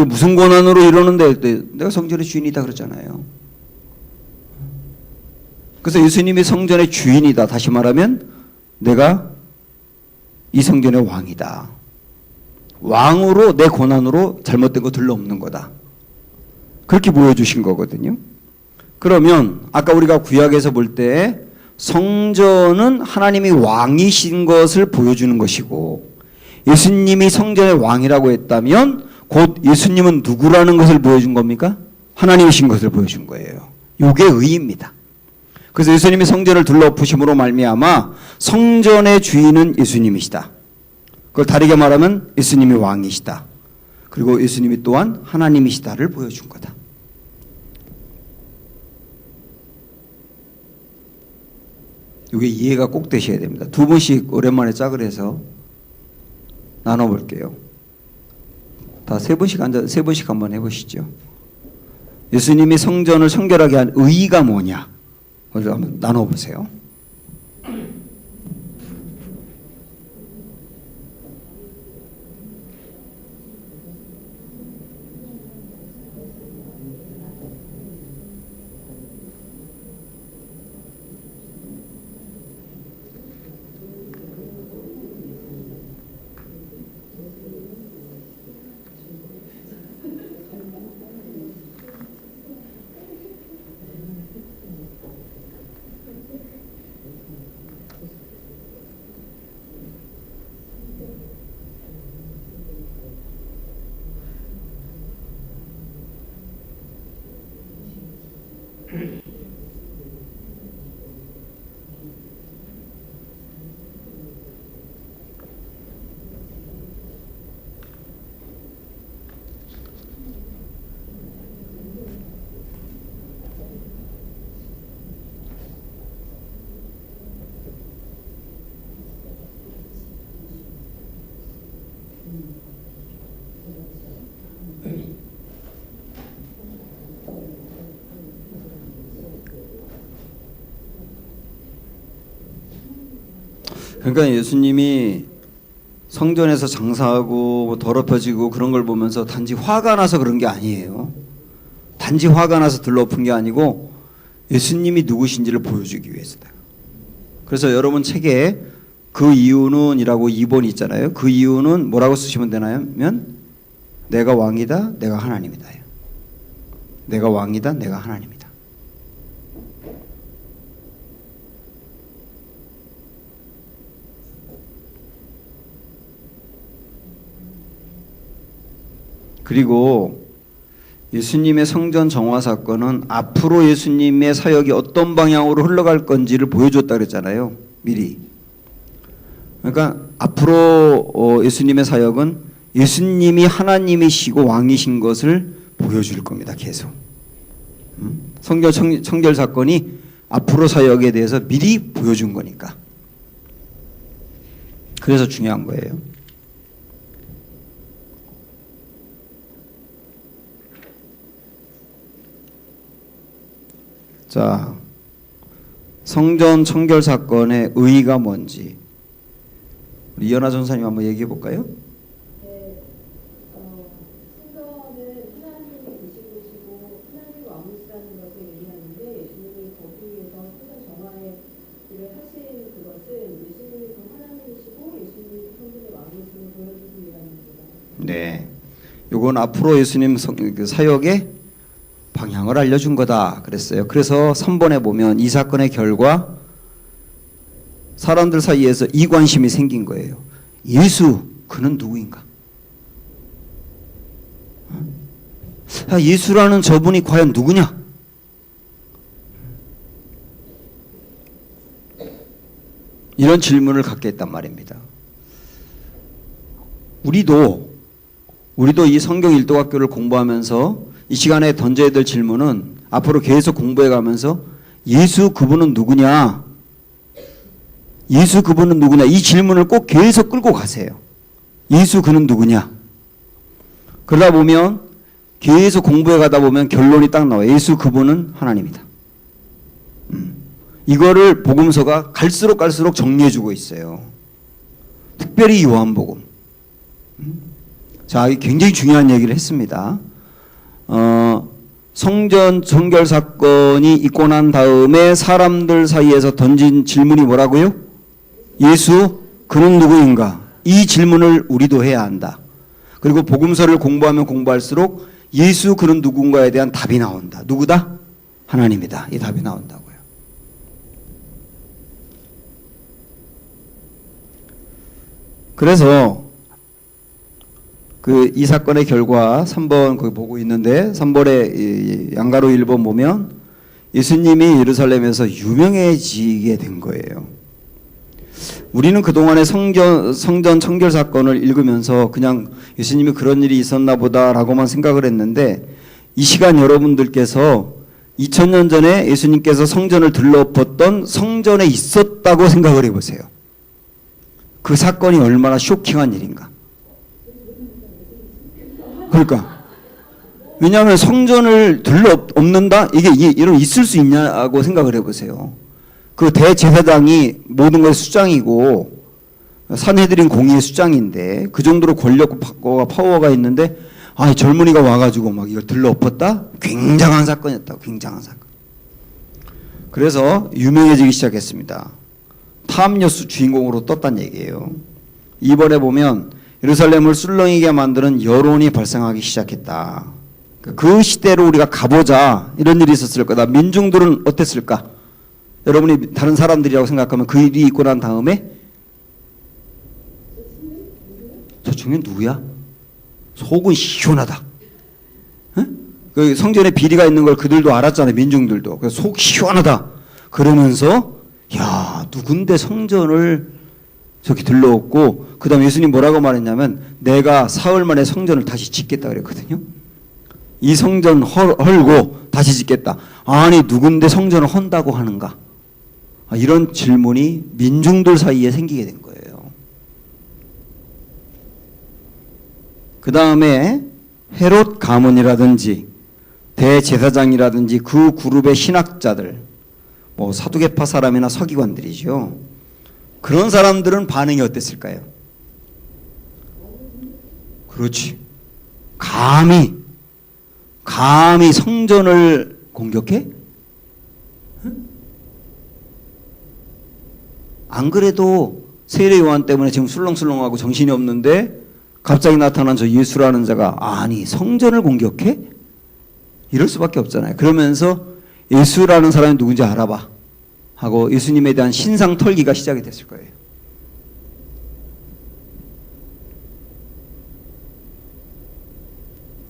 무슨 권한으로 이러는데 내가 성전의 주인이다 그러잖아요. 그래서 예수님이 성전의 주인이다. 다시 말하면 내가 이 성전의 왕이다. 왕으로 내 권한으로 잘못된 거 들러엎는 거다. 그렇게 보여주신 거거든요. 그러면 아까 우리가 구약에서 볼 때 성전은 하나님이 왕이신 것을 보여주는 것이고 예수님이 성전의 왕이라고 했다면 곧 예수님은 누구라는 것을 보여준 겁니까? 하나님이신 것을 보여준 거예요. 이게 의입니다. 그래서 예수님이 성전을 둘러엎으심으로 말미암아 성전의 주인은 예수님이시다. 그걸 다르게 말하면 예수님이 왕이시다. 그리고 예수님이 또한 하나님이시다를 보여준 거다. 이게 이해가 꼭 되셔야 됩니다. 두 분씩 오랜만에 짝을 해서 나눠볼게요. 다 세 분씩 앉아, 세 분씩 한번 해보시죠. 예수님이 성전을 성결하게 한 의의가 뭐냐? 그걸 한번 나눠보세요. 그러니까 예수님이 성전에서 장사하고 뭐 더럽혀지고 그런 걸 보면서 단지 화가 나서 그런 게 아니에요. 단지 화가 나서 들러엎은 게 아니고 예수님이 누구신지를 보여주기 위해서다. 그래서 여러분 책에 그 이유는 이라고 2번 있잖아요. 그 이유는 뭐라고 쓰시면 되나요?면 내가 왕이다, 내가 하나님이다. 내가 왕이다, 내가 하나님이다. 그리고 예수님의 성전 정화 사건은 앞으로 예수님의 사역이 어떤 방향으로 흘러갈 건지를 보여줬다 그랬잖아요. 미리. 그러니까 앞으로 예수님의 사역은 예수님이 하나님이시고 왕이신 것을 보여줄 겁니다. 계속. 성전 청결 사건이 앞으로 사역에 대해서 미리 보여준 거니까. 그래서 중요한 거예요. 자, 성전 청결 사건의 의의가 뭔지 우리 이연아 전사님 한번 얘기해 볼까요? 네, 성전은 하나님이 계신 곳이고 하나님이 왕이시라는 것을 얘기하는데 예수님이 거기 위해서 성전 정화의 일을 하신 그것은 예수님이 그 하나님이시고 예수님이 성전의 왕이심을 보여주기 위함입니다. 네, 요건 앞으로 예수님 사역의 방향을 알려준 거다 그랬어요. 그래서 3번에 보면 이 사건의 결과 사람들 사이에서 이관심이 생긴 거예요. 예수 그는 누구인가? 예수라는 저분이 과연 누구냐? 이런 질문을 갖게 했단 말입니다. 우리도 이 성경 일독학교를 공부하면서 이 시간에 던져야 될 질문은 앞으로 계속 공부해 가면서 예수 그분은 누구냐? 예수 그분은 누구냐? 이 질문을 꼭 계속 끌고 가세요. 예수 그는 누구냐? 그러다 보면 계속 공부해 가다 보면 결론이 딱 나와요. 예수 그분은 하나님이다. 이거를 복음서가 갈수록 정리해 주고 있어요. 특별히 요한복음. 자, 굉장히 중요한 얘기를 했습니다. 성전 정결 사건이 있고 난 다음에 사람들 사이에서 던진 질문이 뭐라고요? 예수 그는 누구인가? 이 질문을 우리도 해야 한다. 그리고 복음서를 공부하면 공부할수록 예수 그는 누군가에 대한 답이 나온다. 누구다? 하나님이다. 이 답이 나온다고요. 그래서 이 사건의 결과 3번 거기 보고 있는데 3번에 양가로 1번 보면 예수님이 예루살렘에서 유명해지게 된 거예요. 우리는 그동안의 성전 청결 사건을 읽으면서 그냥 예수님이 그런 일이 있었나 보다라고만 생각을 했는데 이 시간 여러분들께서 2000년 전에 예수님께서 성전을 들러엎었던 성전에 있었다고 생각을 해보세요. 그 사건이 얼마나 쇼킹한 일인가. 그러니까 왜냐하면 성전을 들러엎는다? 이게 이런 있을 수 있냐고 생각을 해보세요. 그 대제사장이 모든 것의 수장이고 산헤드린 공의의 수장인데 그 정도로 권력과 파워가 있는데 젊은이가 와가지고 막 이걸 들러엎었다? 굉장한 사건이었다고. 굉장한 사건. 그래서 유명해지기 시작했습니다. 탐여수 주인공으로 떴단 얘기예요. 이번에 보면 예루살렘을 술렁이게 만드는 여론이 발생하기 시작했다. 그 시대로 우리가 가보자 이런 일이 있었을 거다. 민중들은 어땠을까? 여러분이 다른 사람들이라고 생각하면 그 일이 있고 난 다음에 저 중에 누구야? 속은 시원하다. 응? 그 성전에 비리가 있는 걸 그들도 알았잖아요. 민중들도. 그래서 속 시원하다. 그러면서 야 누군데 성전을 저기 들러엎고 그 다음에 예수님 뭐라고 말했냐면 내가 사흘 만에 성전을 다시 짓겠다 그랬거든요. 이 성전 헐고 다시 짓겠다. 아니 누군데 성전을 헌다고 하는가? 이런 질문이 민중들 사이에 생기게 된 거예요. 그 다음에 헤롯 가문이라든지 대제사장이라든지 그 그룹의 신학자들, 뭐 사두개파 사람이나 서기관들이죠. 그런 사람들은 반응이 어땠을까요? 그렇지. 감히 성전을 공격해? 안 그래도 세례 요한 때문에 지금 술렁술렁하고 정신이 없는데 갑자기 나타난 저 예수라는 자가 아니 성전을 공격해? 이럴 수밖에 없잖아요. 그러면서 예수라는 사람이 누군지 알아봐 하고 예수님에 대한 신상 털기가 시작이 됐을 거예요.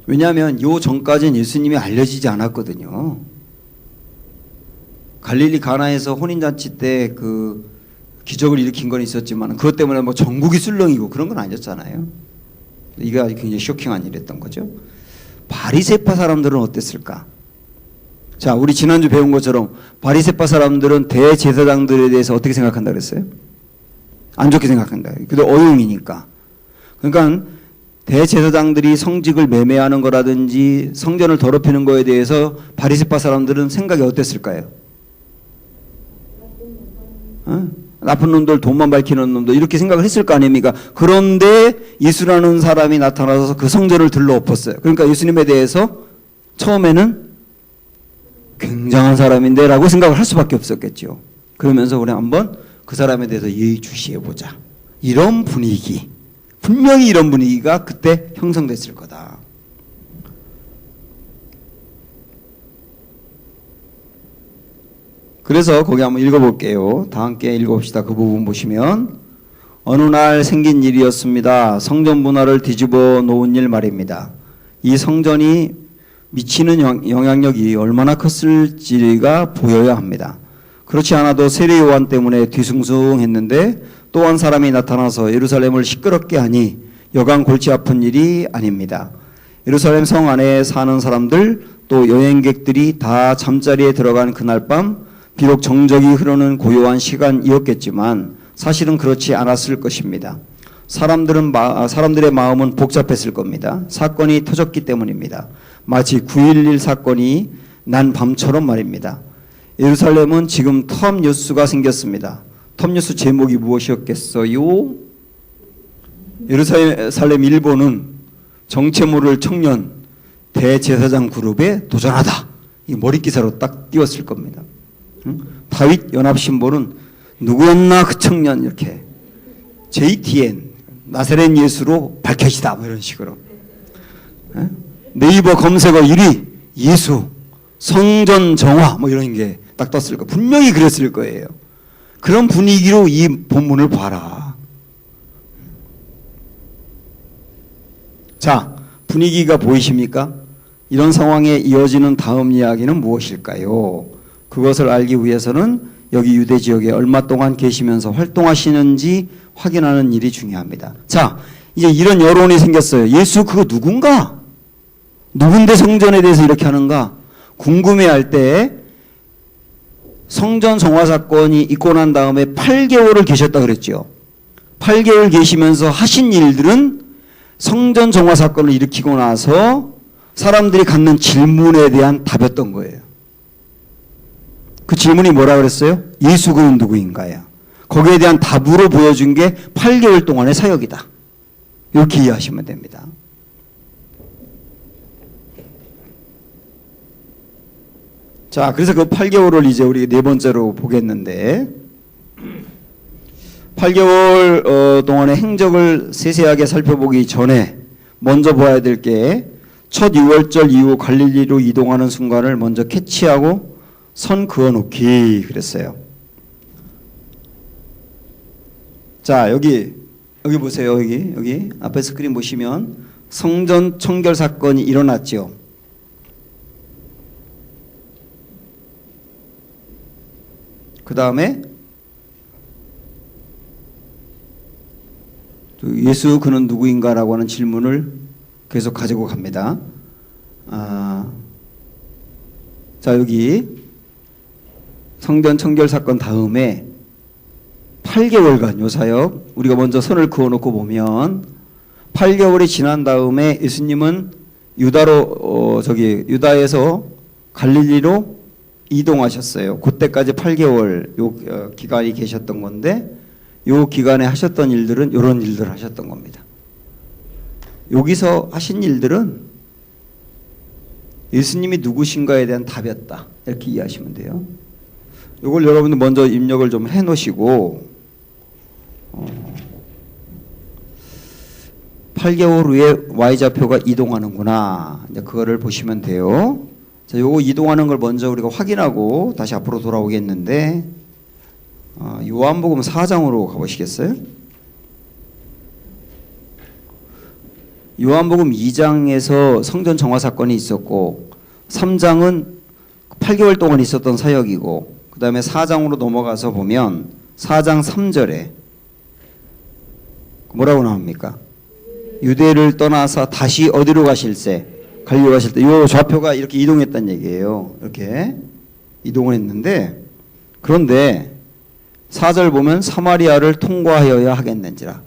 왜냐하면 요 전까지는 예수님이 알려지지 않았거든요. 갈릴리 가나에서 혼인잔치 때 그 기적을 일으킨 건 있었지만 그것 때문에 뭐 전국이 술렁이고 그런 건 아니었잖아요. 이게 굉장히 쇼킹한 일이었던 거죠. 바리새파 사람들은 어땠을까? 자, 우리 지난주 배운 것처럼 바리새파 사람들은 대제사장들에 대해서 어떻게 생각한다 그랬어요? 안 좋게 생각한다. 그래도 어용이니까. 그러니까 대제사장들이 성직을 매매하는 거라든지 성전을 더럽히는 거에 대해서 바리새파 사람들은 생각이 어땠을까요? 나쁜 놈들, 돈만 밝히는 놈들 이렇게 생각을 했을 거 아닙니까? 그런데 예수라는 사람이 나타나서 그 성전을 들러엎었어요. 그러니까 예수님에 대해서 처음에는 굉장한 사람인데 라고 생각을 할 수밖에 없었겠죠. 그러면서 우리 한번 그 사람에 대해서 예의주시해보자. 이런 분위기, 분명히 이런 분위기가 그때 형성됐을 거다. 그래서 거기 한번 읽어볼게요. 다 함께 읽어봅시다. 그 부분 보시면 어느 날 생긴 일이었습니다. 성전 문화를 뒤집어 놓은 일 말입니다. 이 성전이 미치는 영향력이 얼마나 컸을지가 보여야 합니다. 그렇지 않아도 세례 요한 때문에 뒤숭숭했는데 또 한 사람이 나타나서 예루살렘을 시끄럽게 하니 여간 골치 아픈 일이 아닙니다. 예루살렘 성 안에 사는 사람들 또 여행객들이 다 잠자리에 들어간 그날 밤 비록 정적이 흐르는 고요한 시간이었겠지만 사실은 그렇지 않았을 것입니다. 사람들의 마음은 복잡했을 겁니다. 사건이 터졌기 때문입니다. 마치 9.11 사건이 난 밤처럼 말입니다. 예루살렘은 지금 톱뉴스가 생겼습니다. 톱뉴스 제목이 무엇이었겠어요? 예루살렘 일보는 정체 모를 청년 대제사장 그룹에 도전하다. 이 머릿기사로 딱 띄웠을 겁니다. 다윗 연합신보는 누구였나 그 청년 이렇게 JTN 나사렛 예수로 밝혀지다 뭐 이런 식으로. 네이버 검색어 1위 예수 성전 정화 뭐 이런 게 딱 떴을 거 분명히 그랬을 거예요. 그런 분위기로 이 본문을 봐라. 자, 분위기가 보이십니까? 이런 상황에 이어지는 다음 이야기는 무엇일까요? 그것을 알기 위해서는 여기 유대 지역에 얼마 동안 계시면서 활동하시는지 확인하는 일이 중요합니다. 자, 이제 이런 여론이 생겼어요. 예수 그거 누군가? 누군데 성전에 대해서 이렇게 하는가? 궁금해할 때 성전 정화 사건이 있고 난 다음에 8개월을 계셨다 그랬죠. 8개월 계시면서 하신 일들은 성전 정화 사건을 일으키고 나서 사람들이 갖는 질문에 대한 답이었던 거예요. 그 질문이 뭐라 그랬어요? 예수 그는 누구인가요? 거기에 대한 답으로 보여준 게 8개월 동안의 사역이다. 이렇게 이해하시면 됩니다. 자, 그래서 그 8개월을 이제 우리 네 번째로 보겠는데 8개월 동안의 행적을 세세하게 살펴보기 전에 먼저 봐야 될 게 첫 유월절 이후 갈릴리로 이동하는 순간을 먼저 캐치하고 선 그어놓기 그랬어요. 자, 여기 보세요. 여기 앞에 스크린 보시면 성전 청결 사건이 일어났죠. 그 다음에 예수 그는 누구인가라고 하는 질문을 계속 가지고 갑니다. 자, 여기 성전 청결 사건 다음에 8개월간 요 사역 우리가 먼저 선을 그어놓고 보면 8개월이 지난 다음에 예수님은 유다에서 갈릴리로 이동하셨어요. 그때까지 8개월 요 기간이 계셨던 건데 요 기간에 하셨던 일들은 이런 일들을 하셨던 겁니다. 여기서 하신 일들은 예수님이 누구신가에 대한 답이었다. 이렇게 이해하시면 돼요. 이걸 여러분들 먼저 입력을 좀 해놓으시고 8개월 후에 Y좌표가 이동하는구나. 이제 그거를 보시면 돼요. 자, 요거 이동하는 걸 먼저 우리가 확인하고 다시 앞으로 돌아오겠는데 요한복음 4장으로 가보시겠어요? 요한복음 2장에서 성전 정화 사건이 있었고 3장은 8개월 동안 있었던 사역이고 그 다음에 4장으로 넘어가서 보면 4장 3절에 뭐라고 나옵니까? 유대를 떠나서 다시 어디로 가실세? 갈릴리로 가실 때 요 좌표가 이렇게 이동했다는 얘기예요. 이렇게 이동을 했는데 그런데 4절 보면 사마리아를 통과하여야 하겠는지라.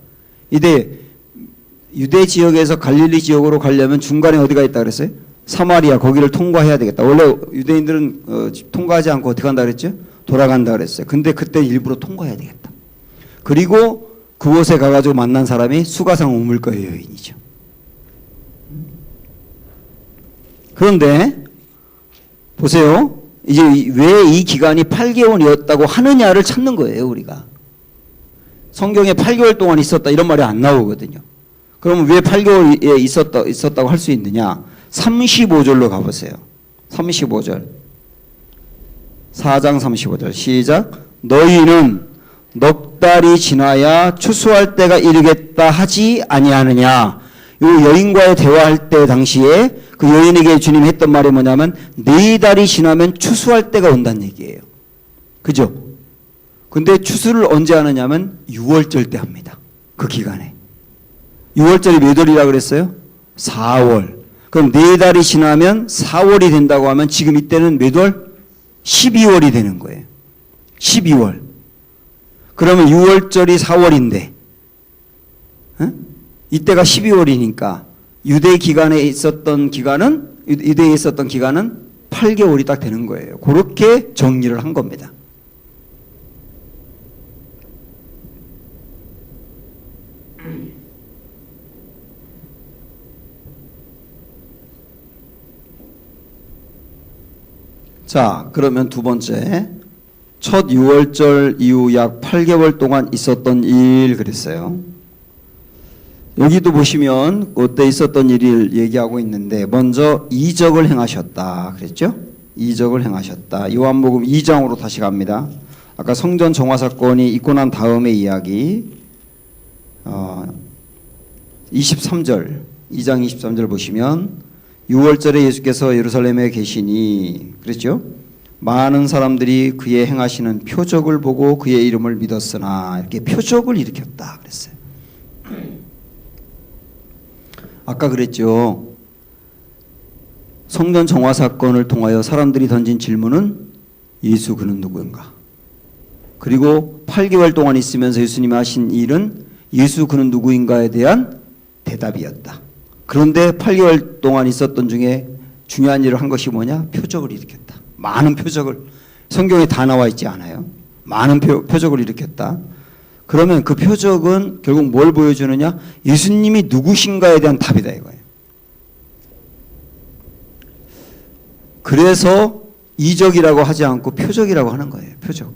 이때 유대 지역에서 갈릴리 지역으로 가려면 중간에 어디가 있다 그랬어요? 사마리아 거기를 통과해야 되겠다. 원래 유대인들은 통과하지 않고 어떻게 한다 그랬죠? 돌아간다 그랬어요. 근데 그때 일부러 통과해야 되겠다. 그리고 그곳에 가가지고 만난 사람이 수가상 우물가의 여인이죠. 그런데 보세요. 이제 왜 이 기간이 8개월이었다고 하느냐를 찾는 거예요, 우리가. 성경에 8개월 동안 있었다 이런 말이 안 나오거든요. 그러면 왜 8개월에 있었다고 할 수 있느냐? 35절로 가보세요. 35절. 4장 35절. 시작. 너희는 넉 달이 지나야 추수할 때가 이르겠다 하지 아니하느냐. 이 여인과의 대화할 때 당시에 그 여인에게 주님이 했던 말이 뭐냐면 4달이 지나면 추수할 때가 온다는 얘기예요. 그죠? 근데 추수를 언제 하느냐면 6월절 때 합니다. 그 기간에. 6월절이 몇 월이라고 그랬어요? 4월. 그럼 4달이 지나면 4월이 된다고 하면 지금 이때는 몇 월? 12월이 되는 거예요. 12월. 그러면 6월절이 4월인데 이때가 12월이니까 유대에 있었던 기간은 8개월이 딱 되는 거예요. 그렇게 정리를 한 겁니다. 자, 그러면 두 번째. 첫 6월절 이후 약 8개월 동안 있었던 일 그랬어요. 여기도 보시면 그때 있었던 일을 얘기하고 있는데 먼저 이적을 행하셨다 그랬죠? 이적을 행하셨다. 요한복음 2장으로 다시 갑니다. 아까 성전 정화 사건이 있고 난 다음의 이야기 23절 2장 23절 보시면 6월절에 예수께서 예루살렘에 계시니 그랬죠? 많은 사람들이 그의 행하시는 표적을 보고 그의 이름을 믿었으나 이렇게 표적을 일으켰다 그랬어요. 아까 그랬죠. 성전 정화 사건을 통하여 사람들이 던진 질문은 예수 그는 누구인가? 그리고 8개월 동안 있으면서 예수님이 하신 일은 예수 그는 누구인가에 대한 대답이었다. 그런데 8개월 동안 있었던 중에 중요한 일을 한 것이 뭐냐? 표적을 일으켰다. 많은 표적을. 성경에 다 나와 있지 않아요. 많은 표적을 일으켰다. 그러면 그 표적은 결국 뭘 보여주느냐? 예수님이 누구신가에 대한 답이다 이거예요. 그래서 이적이라고 하지 않고 표적이라고 하는 거예요. 표적.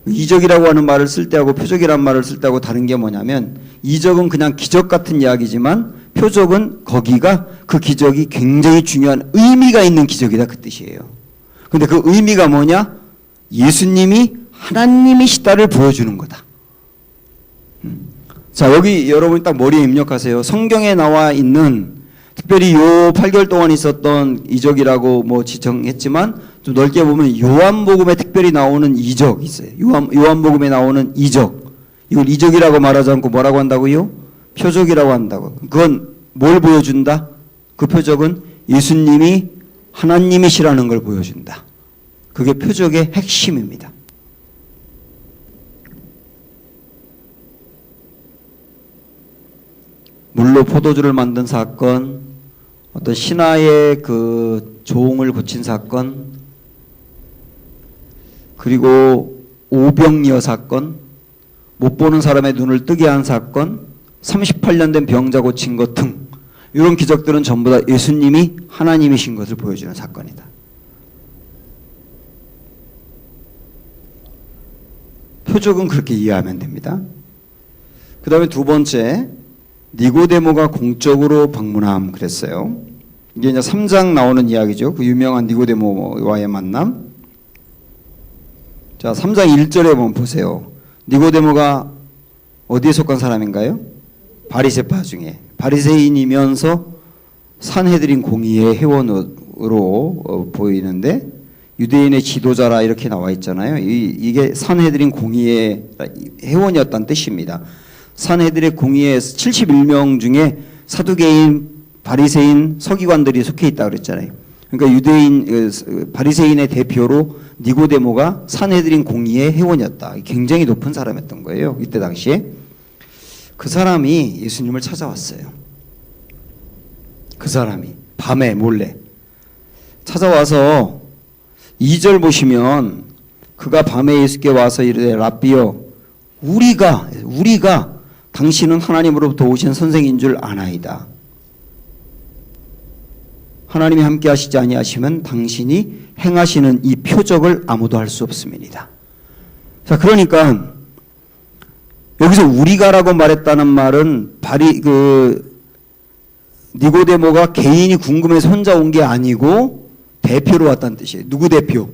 이적이라고 하는 말을 쓸 때하고 표적이라는 말을 쓸 때하고 다른 게 뭐냐면 이적은 그냥 기적 같은 이야기지만 표적은 거기가 그 기적이 굉장히 중요한 의미가 있는 기적이다 그 뜻이에요. 근데 그 의미가 뭐냐? 예수님이 하나님이시다를 보여주는 거다. 자, 여기 여러분 딱 머리에 입력하세요. 성경에 나와 있는 특별히 요 8개월 동안 있었던 이적이라고 뭐 지정했지만 좀 넓게 보면 요한복음에 특별히 나오는 이적 있어요. 요한복음에 나오는 이적. 이걸 이적이라고 말하지 않고 뭐라고 한다고요? 표적이라고 한다고. 그건 뭘 보여준다? 그 표적은 예수님이 하나님이시라는 걸 보여준다. 그게 표적의 핵심입니다. 물로 포도주를 만든 사건, 어떤 신하의 그 종을 고친 사건, 그리고 오병이어 사건, 못 보는 사람의 눈을 뜨게 한 사건, 38년 된 병자 고친 것 등 이런 기적들은 전부 다 예수님이 하나님이신 것을 보여주는 사건이다. 표적은 그렇게 이해하면 됩니다. 그 다음에 두 번째, 니고데모가 공적으로 방문함 그랬어요. 이게 이제 3장 나오는 이야기죠. 그 유명한 니고데모와의 만남. 자, 3장 1절에 한번 보세요. 니고데모가 어디에 속한 사람인가요? 바리새파 중에. 바리새인이면서 산헤드린 공의의 회원으로 보이는데 유대인의 지도자라 이렇게 나와 있잖아요. 이게 산헤드린 공의의 회원이었다는 뜻입니다. 산헤드린 공의에서 71명 중에 사두개인, 바리새인, 서기관들이 속해 있다고 그랬잖아요. 그러니까 유대인, 바리새인의 대표로 니고데모가 산헤드린 공의의 회원이었다. 굉장히 높은 사람이었던 거예요. 이때 당시에. 그 사람이 예수님을 찾아왔어요. 그 사람이 밤에 몰래 찾아와서 2절 보시면 그가 밤에 예수께 와서 이르되 라삐여 우리가 당신은 하나님으로부터 오신 선생인 줄 아나이다. 하나님이 함께 하시지 아니하시면 당신이 행하시는 이 표적을 아무도 할 수 없음이니이다. 자, 그러니까 여기서 우리가라고 말했다는 말은 니고데모가 개인이 궁금해서 혼자 온 게 아니고 대표로 왔다는 뜻이에요. 누구 대표?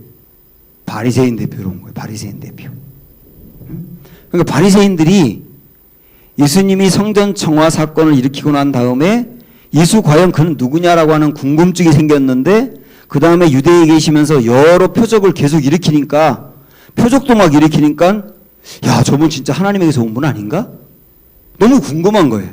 바리새인 대표로 온 거예요. 바리새인 대표. 그러니까 바리새인들이 예수님이 성전 정화 사건을 일으키고 난 다음에 예수 과연 그는 누구냐라고 하는 궁금증이 생겼는데 그 다음에 유대에 계시면서 여러 표적을 계속 일으키니까 표적도 막 일으키니까 야, 저분 진짜 하나님에게서 온 분 아닌가? 너무 궁금한 거예요.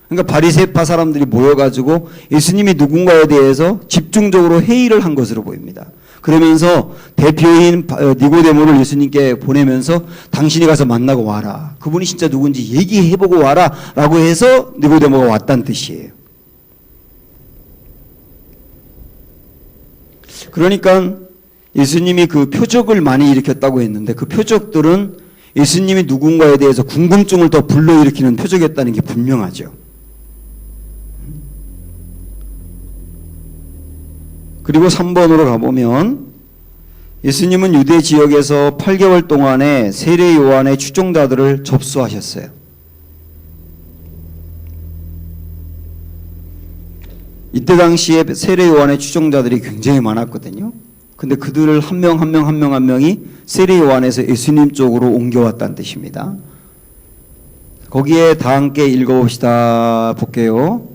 그러니까 바리새파 사람들이 모여가지고 예수님이 누군가에 대해서 집중적으로 회의를 한 것으로 보입니다. 그러면서 대표인 니고데모를 예수님께 보내면서 당신이 가서 만나고 와라. 그분이 진짜 누군지 얘기해보고 와라. 라고 해서 니고데모가 왔다는 뜻이에요. 그러니까 예수님이 그 표적을 많이 일으켰다고 했는데 그 표적들은 예수님이 누군가에 대해서 궁금증을 더 불러일으키는 표적이었다는 게 분명하죠. 그리고 3번으로 가보면 예수님은 유대 지역에서 8개월 동안에 세례 요한의 추종자들을 접수하셨어요. 이때 당시에 세례 요한의 추종자들이 굉장히 많았거든요. 근데 그들을 한 명 한 명이 세례 요한에서 예수님 쪽으로 옮겨왔다는 뜻입니다. 거기에 다 함께 읽어봅시다. 볼게요.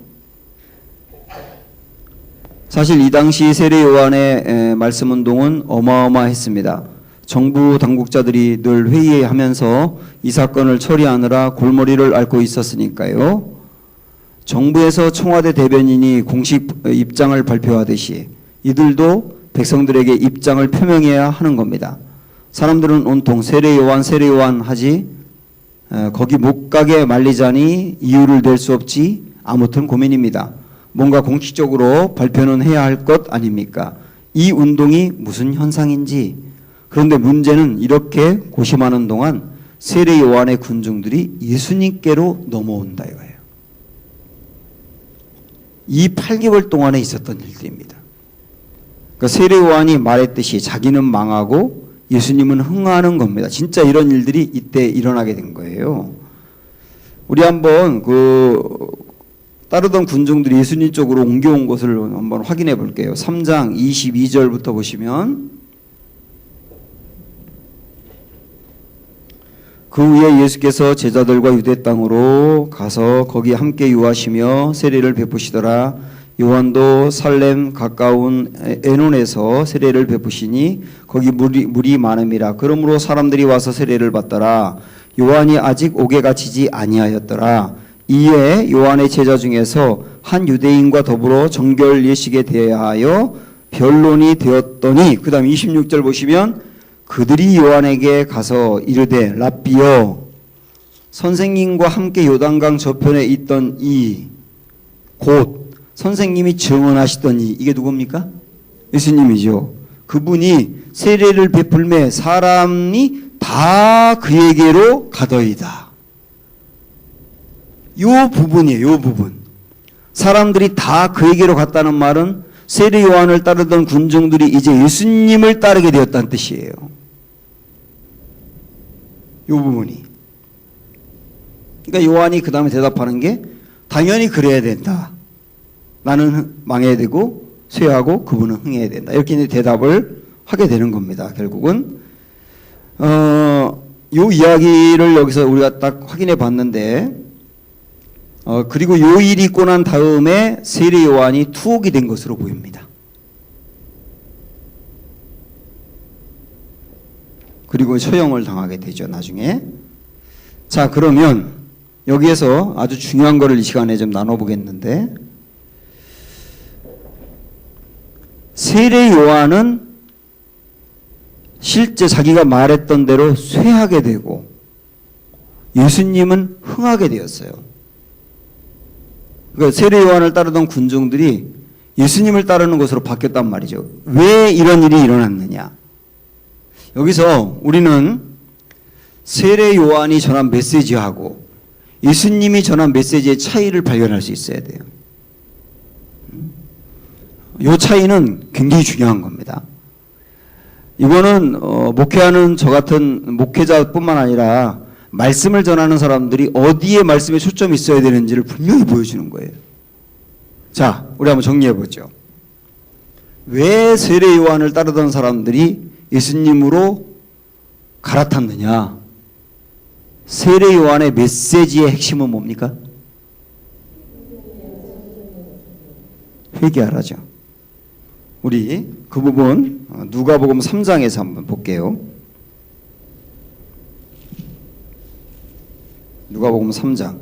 사실 이 당시 세례 요한의 말씀 운동은 어마어마했습니다. 정부 당국자들이 늘 회의하면서 이 사건을 처리하느라 골머리를 앓고 있었으니까요. 정부에서 청와대 대변인이 공식 입장을 발표하듯이 이들도 백성들에게 입장을 표명해야 하는 겁니다. 사람들은 온통 세례 요한 하지 거기 못 가게 말리자니 이유를 댈 수 없지 아무튼 고민입니다. 뭔가 공식적으로 발표는 해야 할 것 아닙니까? 이 운동이 무슨 현상인지. 그런데 문제는 이렇게 고심하는 동안 세례 요한의 군중들이 예수님께로 넘어온다 이거예요. 이 8개월 동안에 있었던 일들입니다. 그러니까 세례 요한이 말했듯이 자기는 망하고 예수님은 흥하는 겁니다. 진짜 이런 일들이 이때 일어나게 된 거예요. 우리 한번 따르던 군중들이 예수님 쪽으로 옮겨온 것을 한번 확인해 볼게요. 3장 22절부터 보시면 그 후에 예수께서 제자들과 유대 땅으로 가서 거기 함께 유하시며 세례를 베푸시더라. 요한도 살렘 가까운 에논에서 세례를 베푸시니 거기 물이 많음이라. 그러므로 사람들이 와서 세례를 받더라. 요한이 아직 옥에 갇히지 아니하였더라. 이에 요한의 제자 중에서 한 유대인과 더불어 정결 예식에 대하여 변론이 되었더니 그 다음 26절 보시면 그들이 요한에게 가서 이르되 랍비여 선생님과 함께 요단강 저편에 있던 이 곧 선생님이 증언하시던 이게 누굽니까? 예수님이죠. 그분이 세례를 베풀매 사람이 다 그에게로 가더이다. 요 부분이에요. 요 부분. 사람들이 다 그에게로 갔다는 말은 세례 요한을 따르던 군중들이 이제 예수님을 따르게 되었다는 뜻이에요. 요 부분이. 그러니까 요한이 그 다음에 대답하는 게 당연히 그래야 된다. 나는 망해야 되고 쇠하고 그분은 흥해야 된다. 이렇게 이제 대답을 하게 되는 겁니다. 결국은 요 이야기를 여기서 우리가 딱 확인해 봤는데 그리고 요 일이 있고 난 다음에 세례 요한이 투옥이 된 것으로 보입니다. 그리고 처형을 당하게 되죠. 나중에. 자, 그러면 여기에서 아주 중요한 거를 이 시간에 좀 나눠보겠는데 세례 요한은 실제 자기가 말했던 대로 쇠하게 되고 예수님은 흥하게 되었어요. 그러니까 세례 요한을 따르던 군중들이 예수님을 따르는 것으로 바뀌었단 말이죠. 왜 이런 일이 일어났느냐? 여기서 우리는 세례 요한이 전한 메시지하고 예수님이 전한 메시지의 차이를 발견할 수 있어야 돼요. 이 차이는 굉장히 중요한 겁니다. 이거는 목회하는 저 같은 목회자뿐만 아니라 말씀을 전하는 사람들이 어디에 말씀에 초점이 있어야 되는지를 분명히 보여주는 거예요. 자, 우리 한번 정리해 보죠. 왜 세례 요한을 따르던 사람들이 예수님으로 갈아탔느냐? 세례 요한의 메시지의 핵심은 뭡니까? 회개하라죠. 우리 그 부분 누가복음 3장에서 한번 볼게요. 누가복음 3장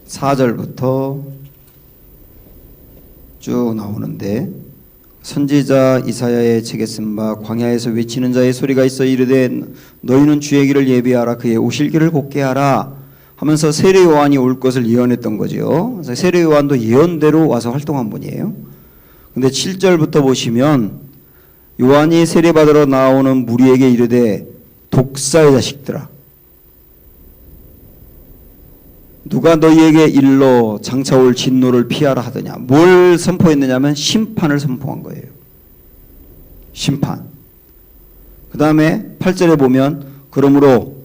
4절부터 쭉 나오는데 선지자 이사야의 책에 쓴 바 광야에서 외치는 자의 소리가 있어 이르되 너희는 주의 길을 예비하라 그의 오실 길을 곧게 하라 하면서 세례 요한이 올 것을 예언했던 거죠. 그래서 세례 요한도 예언대로 와서 활동한 분이에요. 근데 7절부터 보시면 요한이 세례 받으러 나오는 무리에게 이르되 독사의 자식들아 누가 너희에게 일러 장차 올 진노를 피하라 하더냐. 뭘 선포했느냐면 심판을 선포한 거예요. 심판. 그 다음에 8절에 보면 그러므로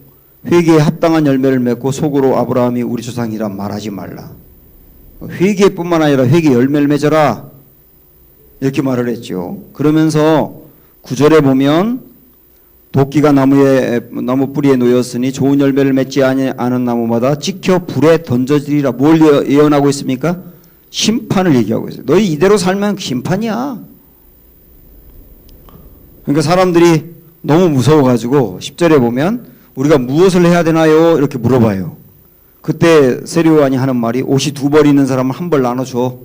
회개에 합당한 열매를 맺고 속으로 아브라함이 우리 조상이라 말하지 말라. 회개뿐만 아니라 회개 열매를 맺어라. 이렇게 말을 했죠. 그러면서 9절에 보면 도끼가 나무 뿌리에 놓였으니 좋은 열매를 맺지 않은 나무마다 찍혀 불에 던져지리라. 뭘 예언하고 있습니까? 심판을 얘기하고 있어요. 너희 이대로 살면 심판이야. 그러니까 사람들이 너무 무서워가지고 10절에 보면 우리가 무엇을 해야 되나요? 이렇게 물어봐요. 그때 세례요한이 하는 말이 옷이 2벌 있는 사람은 1벌 나눠줘.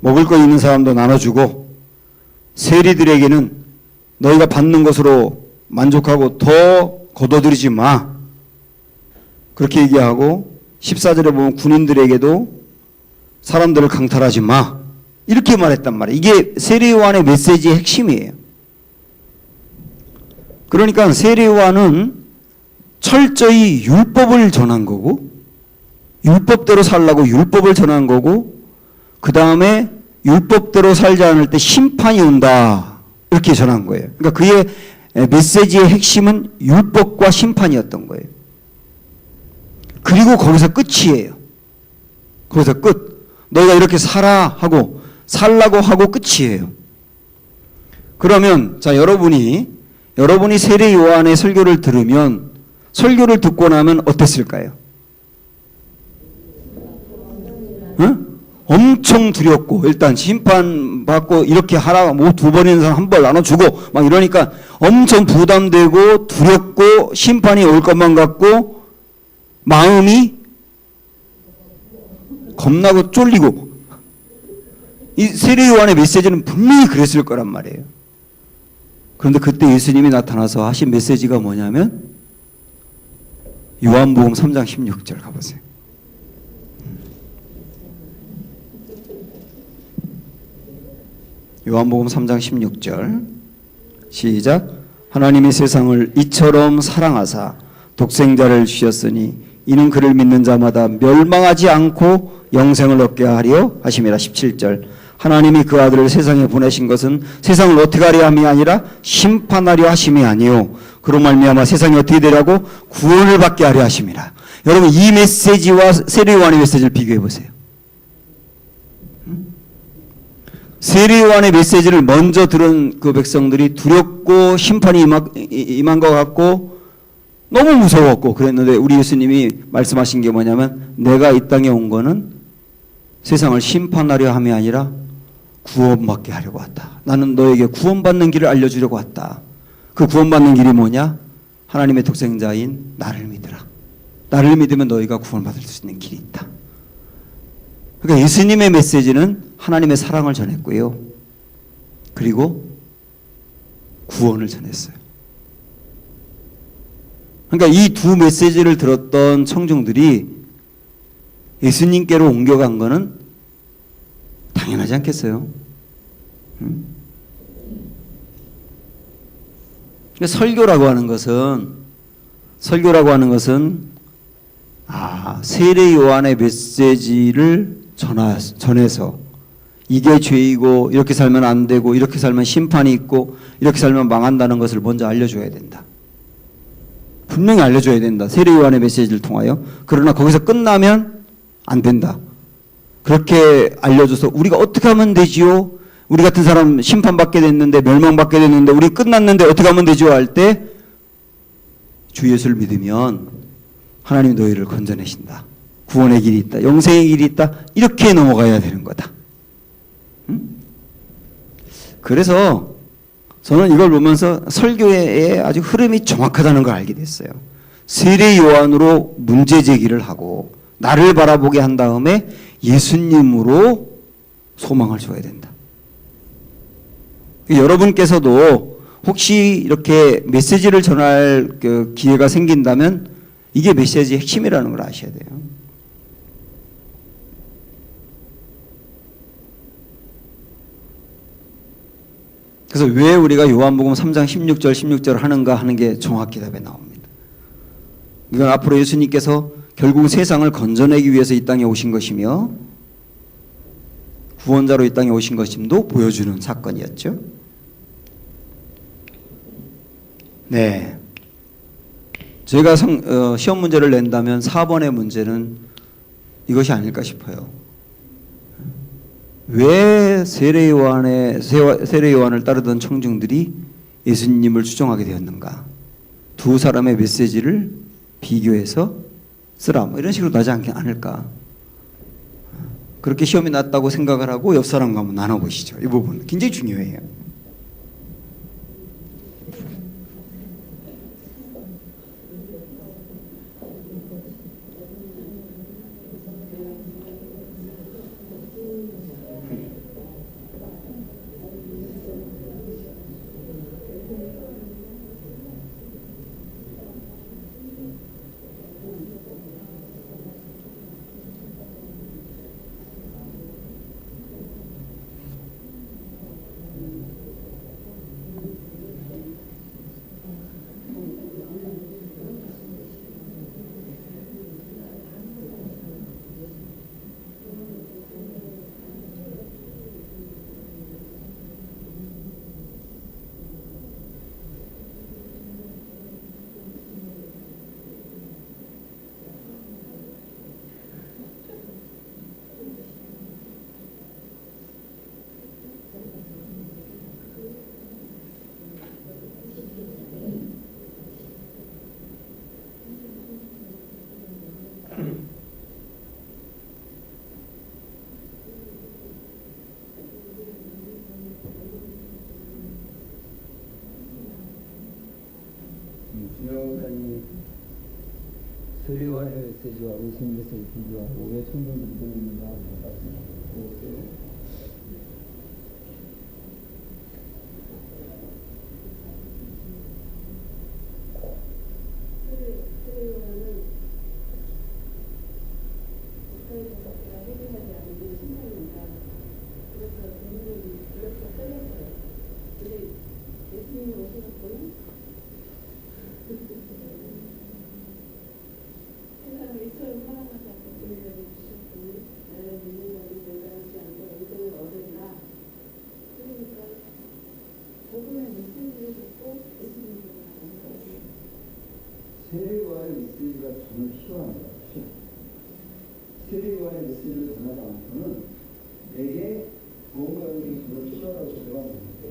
먹을 거 있는 사람도 나눠주고 세리들에게는 너희가 받는 것으로 만족하고 더 거둬들이지 마. 그렇게 얘기하고 14절에 보면 군인들에게도 사람들을 강탈하지 마. 이렇게 말했단 말이에요. 이게 세례요한의 메시지의 핵심이에요. 그러니까 세례요한은 철저히 율법을 전한 거고 율법대로 살라고 율법을 전한 거고 그 다음에 율법대로 살지 않을 때 심판이 온다. 이렇게 전한 거예요. 그러니까 그의 메시지의 핵심은 율법과 심판이었던 거예요. 그리고 거기서 끝이에요. 거기서 끝. 너희가 이렇게 살아 하고 살라고 하고 끝이에요. 그러면 자 여러분이 세례 요한의 설교를 들으면 설교를 듣고 나면 어땠을까요? 응? 엄청 두렵고 일단 심판받고 이렇게 하라 뭐 2번이는 사람 1벌 나눠주고 막 이러니까 엄청 부담되고 두렵고 심판이 올 것만 같고 마음이 겁나고 쫄리고 이 세례 요한의 메시지는 분명히 그랬을 거란 말이에요. 그런데 그때 예수님이 나타나서 하신 메시지가 뭐냐면 요한복음 3장 16절 가보세요. 요한복음 3장 16절 시작. 하나님이 세상을 이처럼 사랑하사 독생자를 주셨으니 이는 그를 믿는 자마다 멸망하지 않고 영생을 얻게 하려 하심이라. 17절. 하나님이 그 아들을 세상에 보내신 것은 세상을 어떻게 하려 함이 아니라 심판하려 하심이 아니요 그로 말미암아 세상이 어떻게 되려고 구원을 받게 하려 하심이라. 여러분 이 메시지와 세례 요한의 메시지를 비교해 보세요. 세례 요한의 메시지를 먼저 들은 그 백성들이 두렵고 심판이 임한 것 같고 너무 무서웠고 그랬는데 우리 예수님이 말씀하신 게 뭐냐면 내가 이 땅에 온 거는 세상을 심판하려 함이 아니라 구원받게 하려고 왔다. 나는 너에게 구원받는 길을 알려주려고 왔다. 그 구원받는 길이 뭐냐? 하나님의 독생자인 나를 믿으라. 나를 믿으면 너희가 구원받을 수 있는 길이 있다. 그러니까 예수님의 메시지는 하나님의 사랑을 전했고요. 그리고 구원을 전했어요. 그러니까 이 두 메시지를 들었던 청중들이 예수님께로 옮겨간 거는 당연하지 않겠어요? 그러니까 설교라고 하는 것은 세례 요한의 메시지를 전해서 이게 죄이고 이렇게 살면 안 되고 이렇게 살면 심판이 있고 이렇게 살면 망한다는 것을 먼저 알려줘야 된다. 분명히 알려줘야 된다. 세례 요한의 메시지를 통하여. 그러나 거기서 끝나면 안 된다. 그렇게 알려줘서 우리가 어떻게 하면 되지요? 우리 같은 사람 심판받게 됐는데 멸망받게 됐는데 우리 끝났는데 어떻게 하면 되지요? 할 때 주 예수를 믿으면 하나님 너희를 건져내신다. 구원의 길이 있다. 영생의 길이 있다. 이렇게 넘어가야 되는 거다. 그래서 저는 이걸 보면서 설교의 아주 흐름이 정확하다는 걸 알게 됐어요. 세례 요한으로 문제 제기를 하고 나를 바라보게 한 다음에 예수님으로 소망을 줘야 된다. 여러분께서도 혹시 이렇게 메시지를 전할 그 기회가 생긴다면 이게 메시지의 핵심이라는 걸 아셔야 돼요. 그래서 왜 우리가 요한복음 3장 16절 하는가 하는 게 정확히 답에 나옵니다. 이건 앞으로 예수님께서 결국 세상을 건져내기 위해서 이 땅에 오신 것이며 구원자로 이 땅에 오신 것임도 보여주는 사건이었죠. 네. 제가 시험 문제를 낸다면 4번의 문제는 이것이 아닐까 싶어요. 왜 세례 요한을 따르던 청중들이 예수님을 추정하게 되었는가? 두 사람의 메시지를 비교해서 쓰라. 뭐 이런 식으로 나지 않을까? 그렇게 시험이 났다고 생각을 하고 옆 사람과 한번 나눠보시죠. 이 부분 굉장히 중요해요. 주영사님 세례와의 메시지와 예수님 메시지 비교하고 왜 청년 믿음인가 말씀하셨고 세례와의 메시지가 정말 필요한 것이죠. 세례와의 메시지를 전하지 않고는 내게 뭔가 정말 필요하다고 생각하는데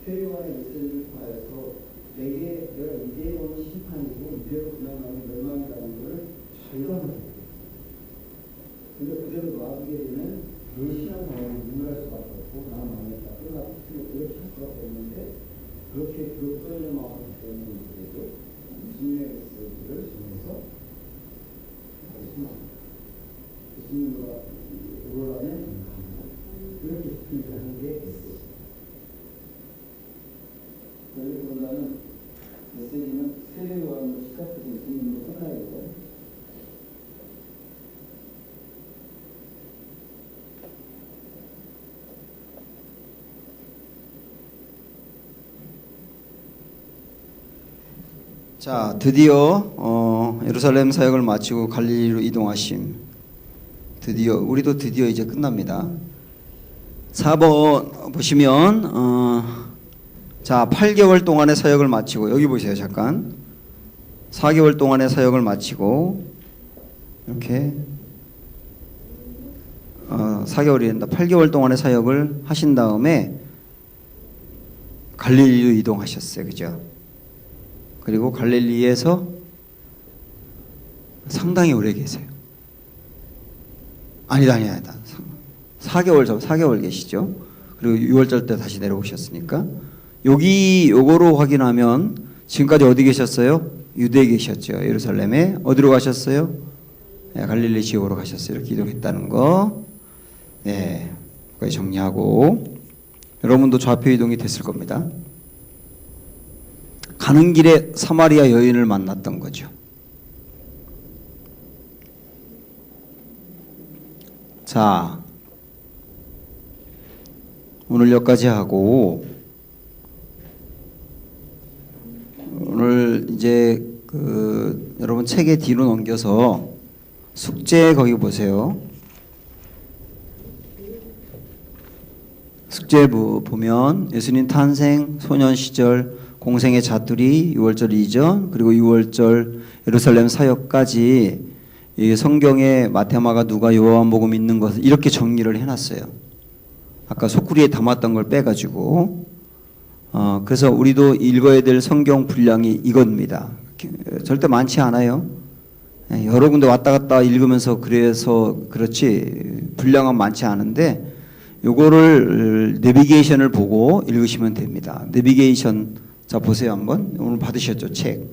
세례와의 메시지를 통해서 내가 이대에 오는 심판이고 이대로 그냥 나는 멸망이라는 것을 절감을 해요. 근데 그대로 놔두게 되면 그 신앙 상황이 우울할 수밖에 없고 나 망했다. 그러나 그렇게 할 수밖에 없는데 그렇게 그런 마음을 때문에 예수님의 메시지를 전해서 예수님과 오라는 이렇게 하는 게 메시지. 그러기보다는 메시지는 세례요한으로 시작해서 예수님으로 끝나야 돼요. 자, 드디어 예루살렘 사역을 마치고 갈릴리로 이동하심. 우리도 드디어 이제 끝납니다. 4번 보시면 자, 8개월 동안의 사역을 마치고 여기 보세요. 잠깐. 4개월 동안의 사역을 마치고 이렇게 4개월이 된다. 8개월 동안의 사역을 하신 다음에 갈릴리로 이동하셨어요. 그죠? 그리고 갈릴리에서 상당히 오래 계세요. 아니다. 4개월 계시죠. 그리고 6월절 때 다시 내려오셨으니까 요거로 확인하면 지금까지 어디 계셨어요? 유대에 계셨죠. 예루살렘에. 어디로 가셨어요? 네, 갈릴리 지역으로 가셨어요. 이렇게 이동했다는 거. 네, 거기 정리하고 여러분도 좌표 이동이 됐을 겁니다. 가는 길에 사마리아 여인을 만났던 거죠. 자, 오늘 여기까지 하고 오늘 이제 여러분 책의 뒤로 넘겨서 숙제 거기 보세요. 숙제부 보면 예수님 탄생, 소년 시절, 공생의 자투리, 6월절 이전, 그리고 6월절 예루살렘 사역까지 이 성경에 마태마가 누가 요한복음 있는 것을 이렇게 정리를 해놨어요. 아까 소쿠리에 담았던 걸 빼가지고 그래서 우리도 읽어야 될 성경 분량이 이겁니다. 절대 많지 않아요. 여러 군데 왔다 갔다 읽으면서 그래서 그렇지 분량은 많지 않은데 요거를 내비게이션을 보고 읽으시면 됩니다. 내비게이션 자 보세요 한번. 오늘 받으셨죠 책.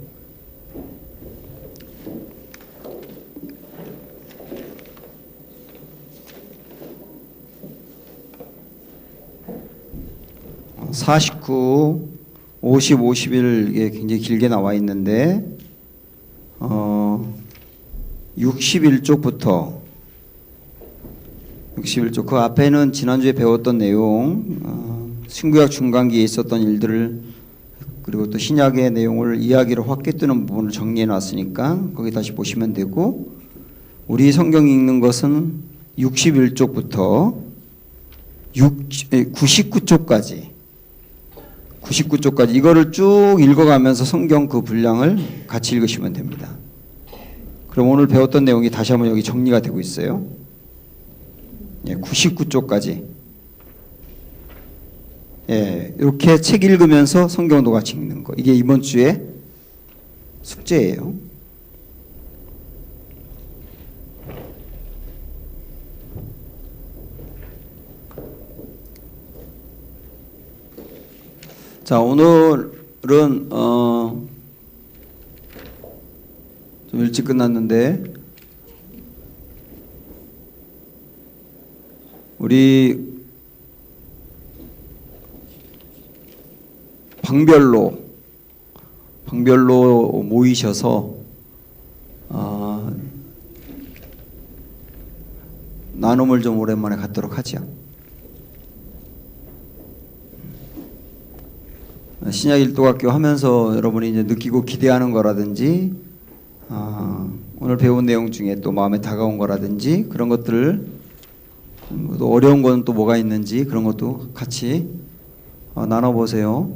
어, 49, 50, 51 이게 굉장히 길게 나와 있는데 61쪽부터 61쪽 그 앞에는 지난주에 배웠던 내용 신구약 중간기에 있었던 일들을 그리고 또 신약의 내용을 이야기로 확 꿰뜨는 부분을 정리해 놨으니까 거기 다시 보시면 되고 우리 성경 읽는 것은 61쪽부터 99쪽까지 이거를 쭉 읽어가면서 성경 그 분량을 같이 읽으시면 됩니다. 그럼 오늘 배웠던 내용이 다시 한번 여기 정리가 되고 있어요. 99쪽까지. 이렇게 책 읽으면서 성경도 같이 읽는 거. 이게 이번 주에 숙제예요. 자, 오늘은 좀 일찍 끝났는데 우리 방별로 모이셔서 나눔을 좀 오랜만에 갖도록 하죠. 신약일도학교 하면서 여러분이 이제 느끼고 기대하는 거라든지 오늘 배운 내용 중에 또 마음에 다가온 거라든지 그런 것들을 또 어려운 건 또 뭐가 있는지 그런 것도 같이 나눠보세요.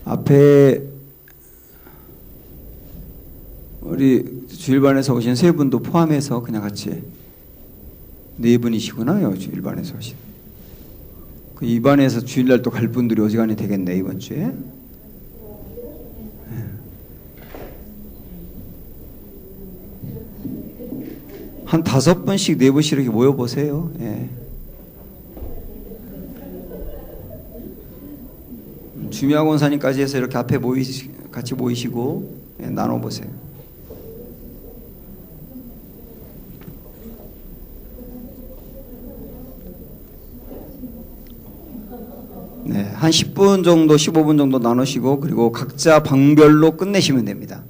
앞에 우리 주일반에서 오신 세 분도 포함해서 그냥 같이 네 분이시구나요. 주일반에서 오신. 그 이반에서 주일날 또 갈 분들이 어지간히 되겠네 이번 주에. 한 5분씩 4분씩 이렇게 모여보세요. 예. 주미학원사님까지 해서 이렇게 앞에 같이 모이시고 나눠보세요. 네, 한 10분 정도 15분 정도 나누시고 그리고 각자 방별로 끝내시면 됩니다.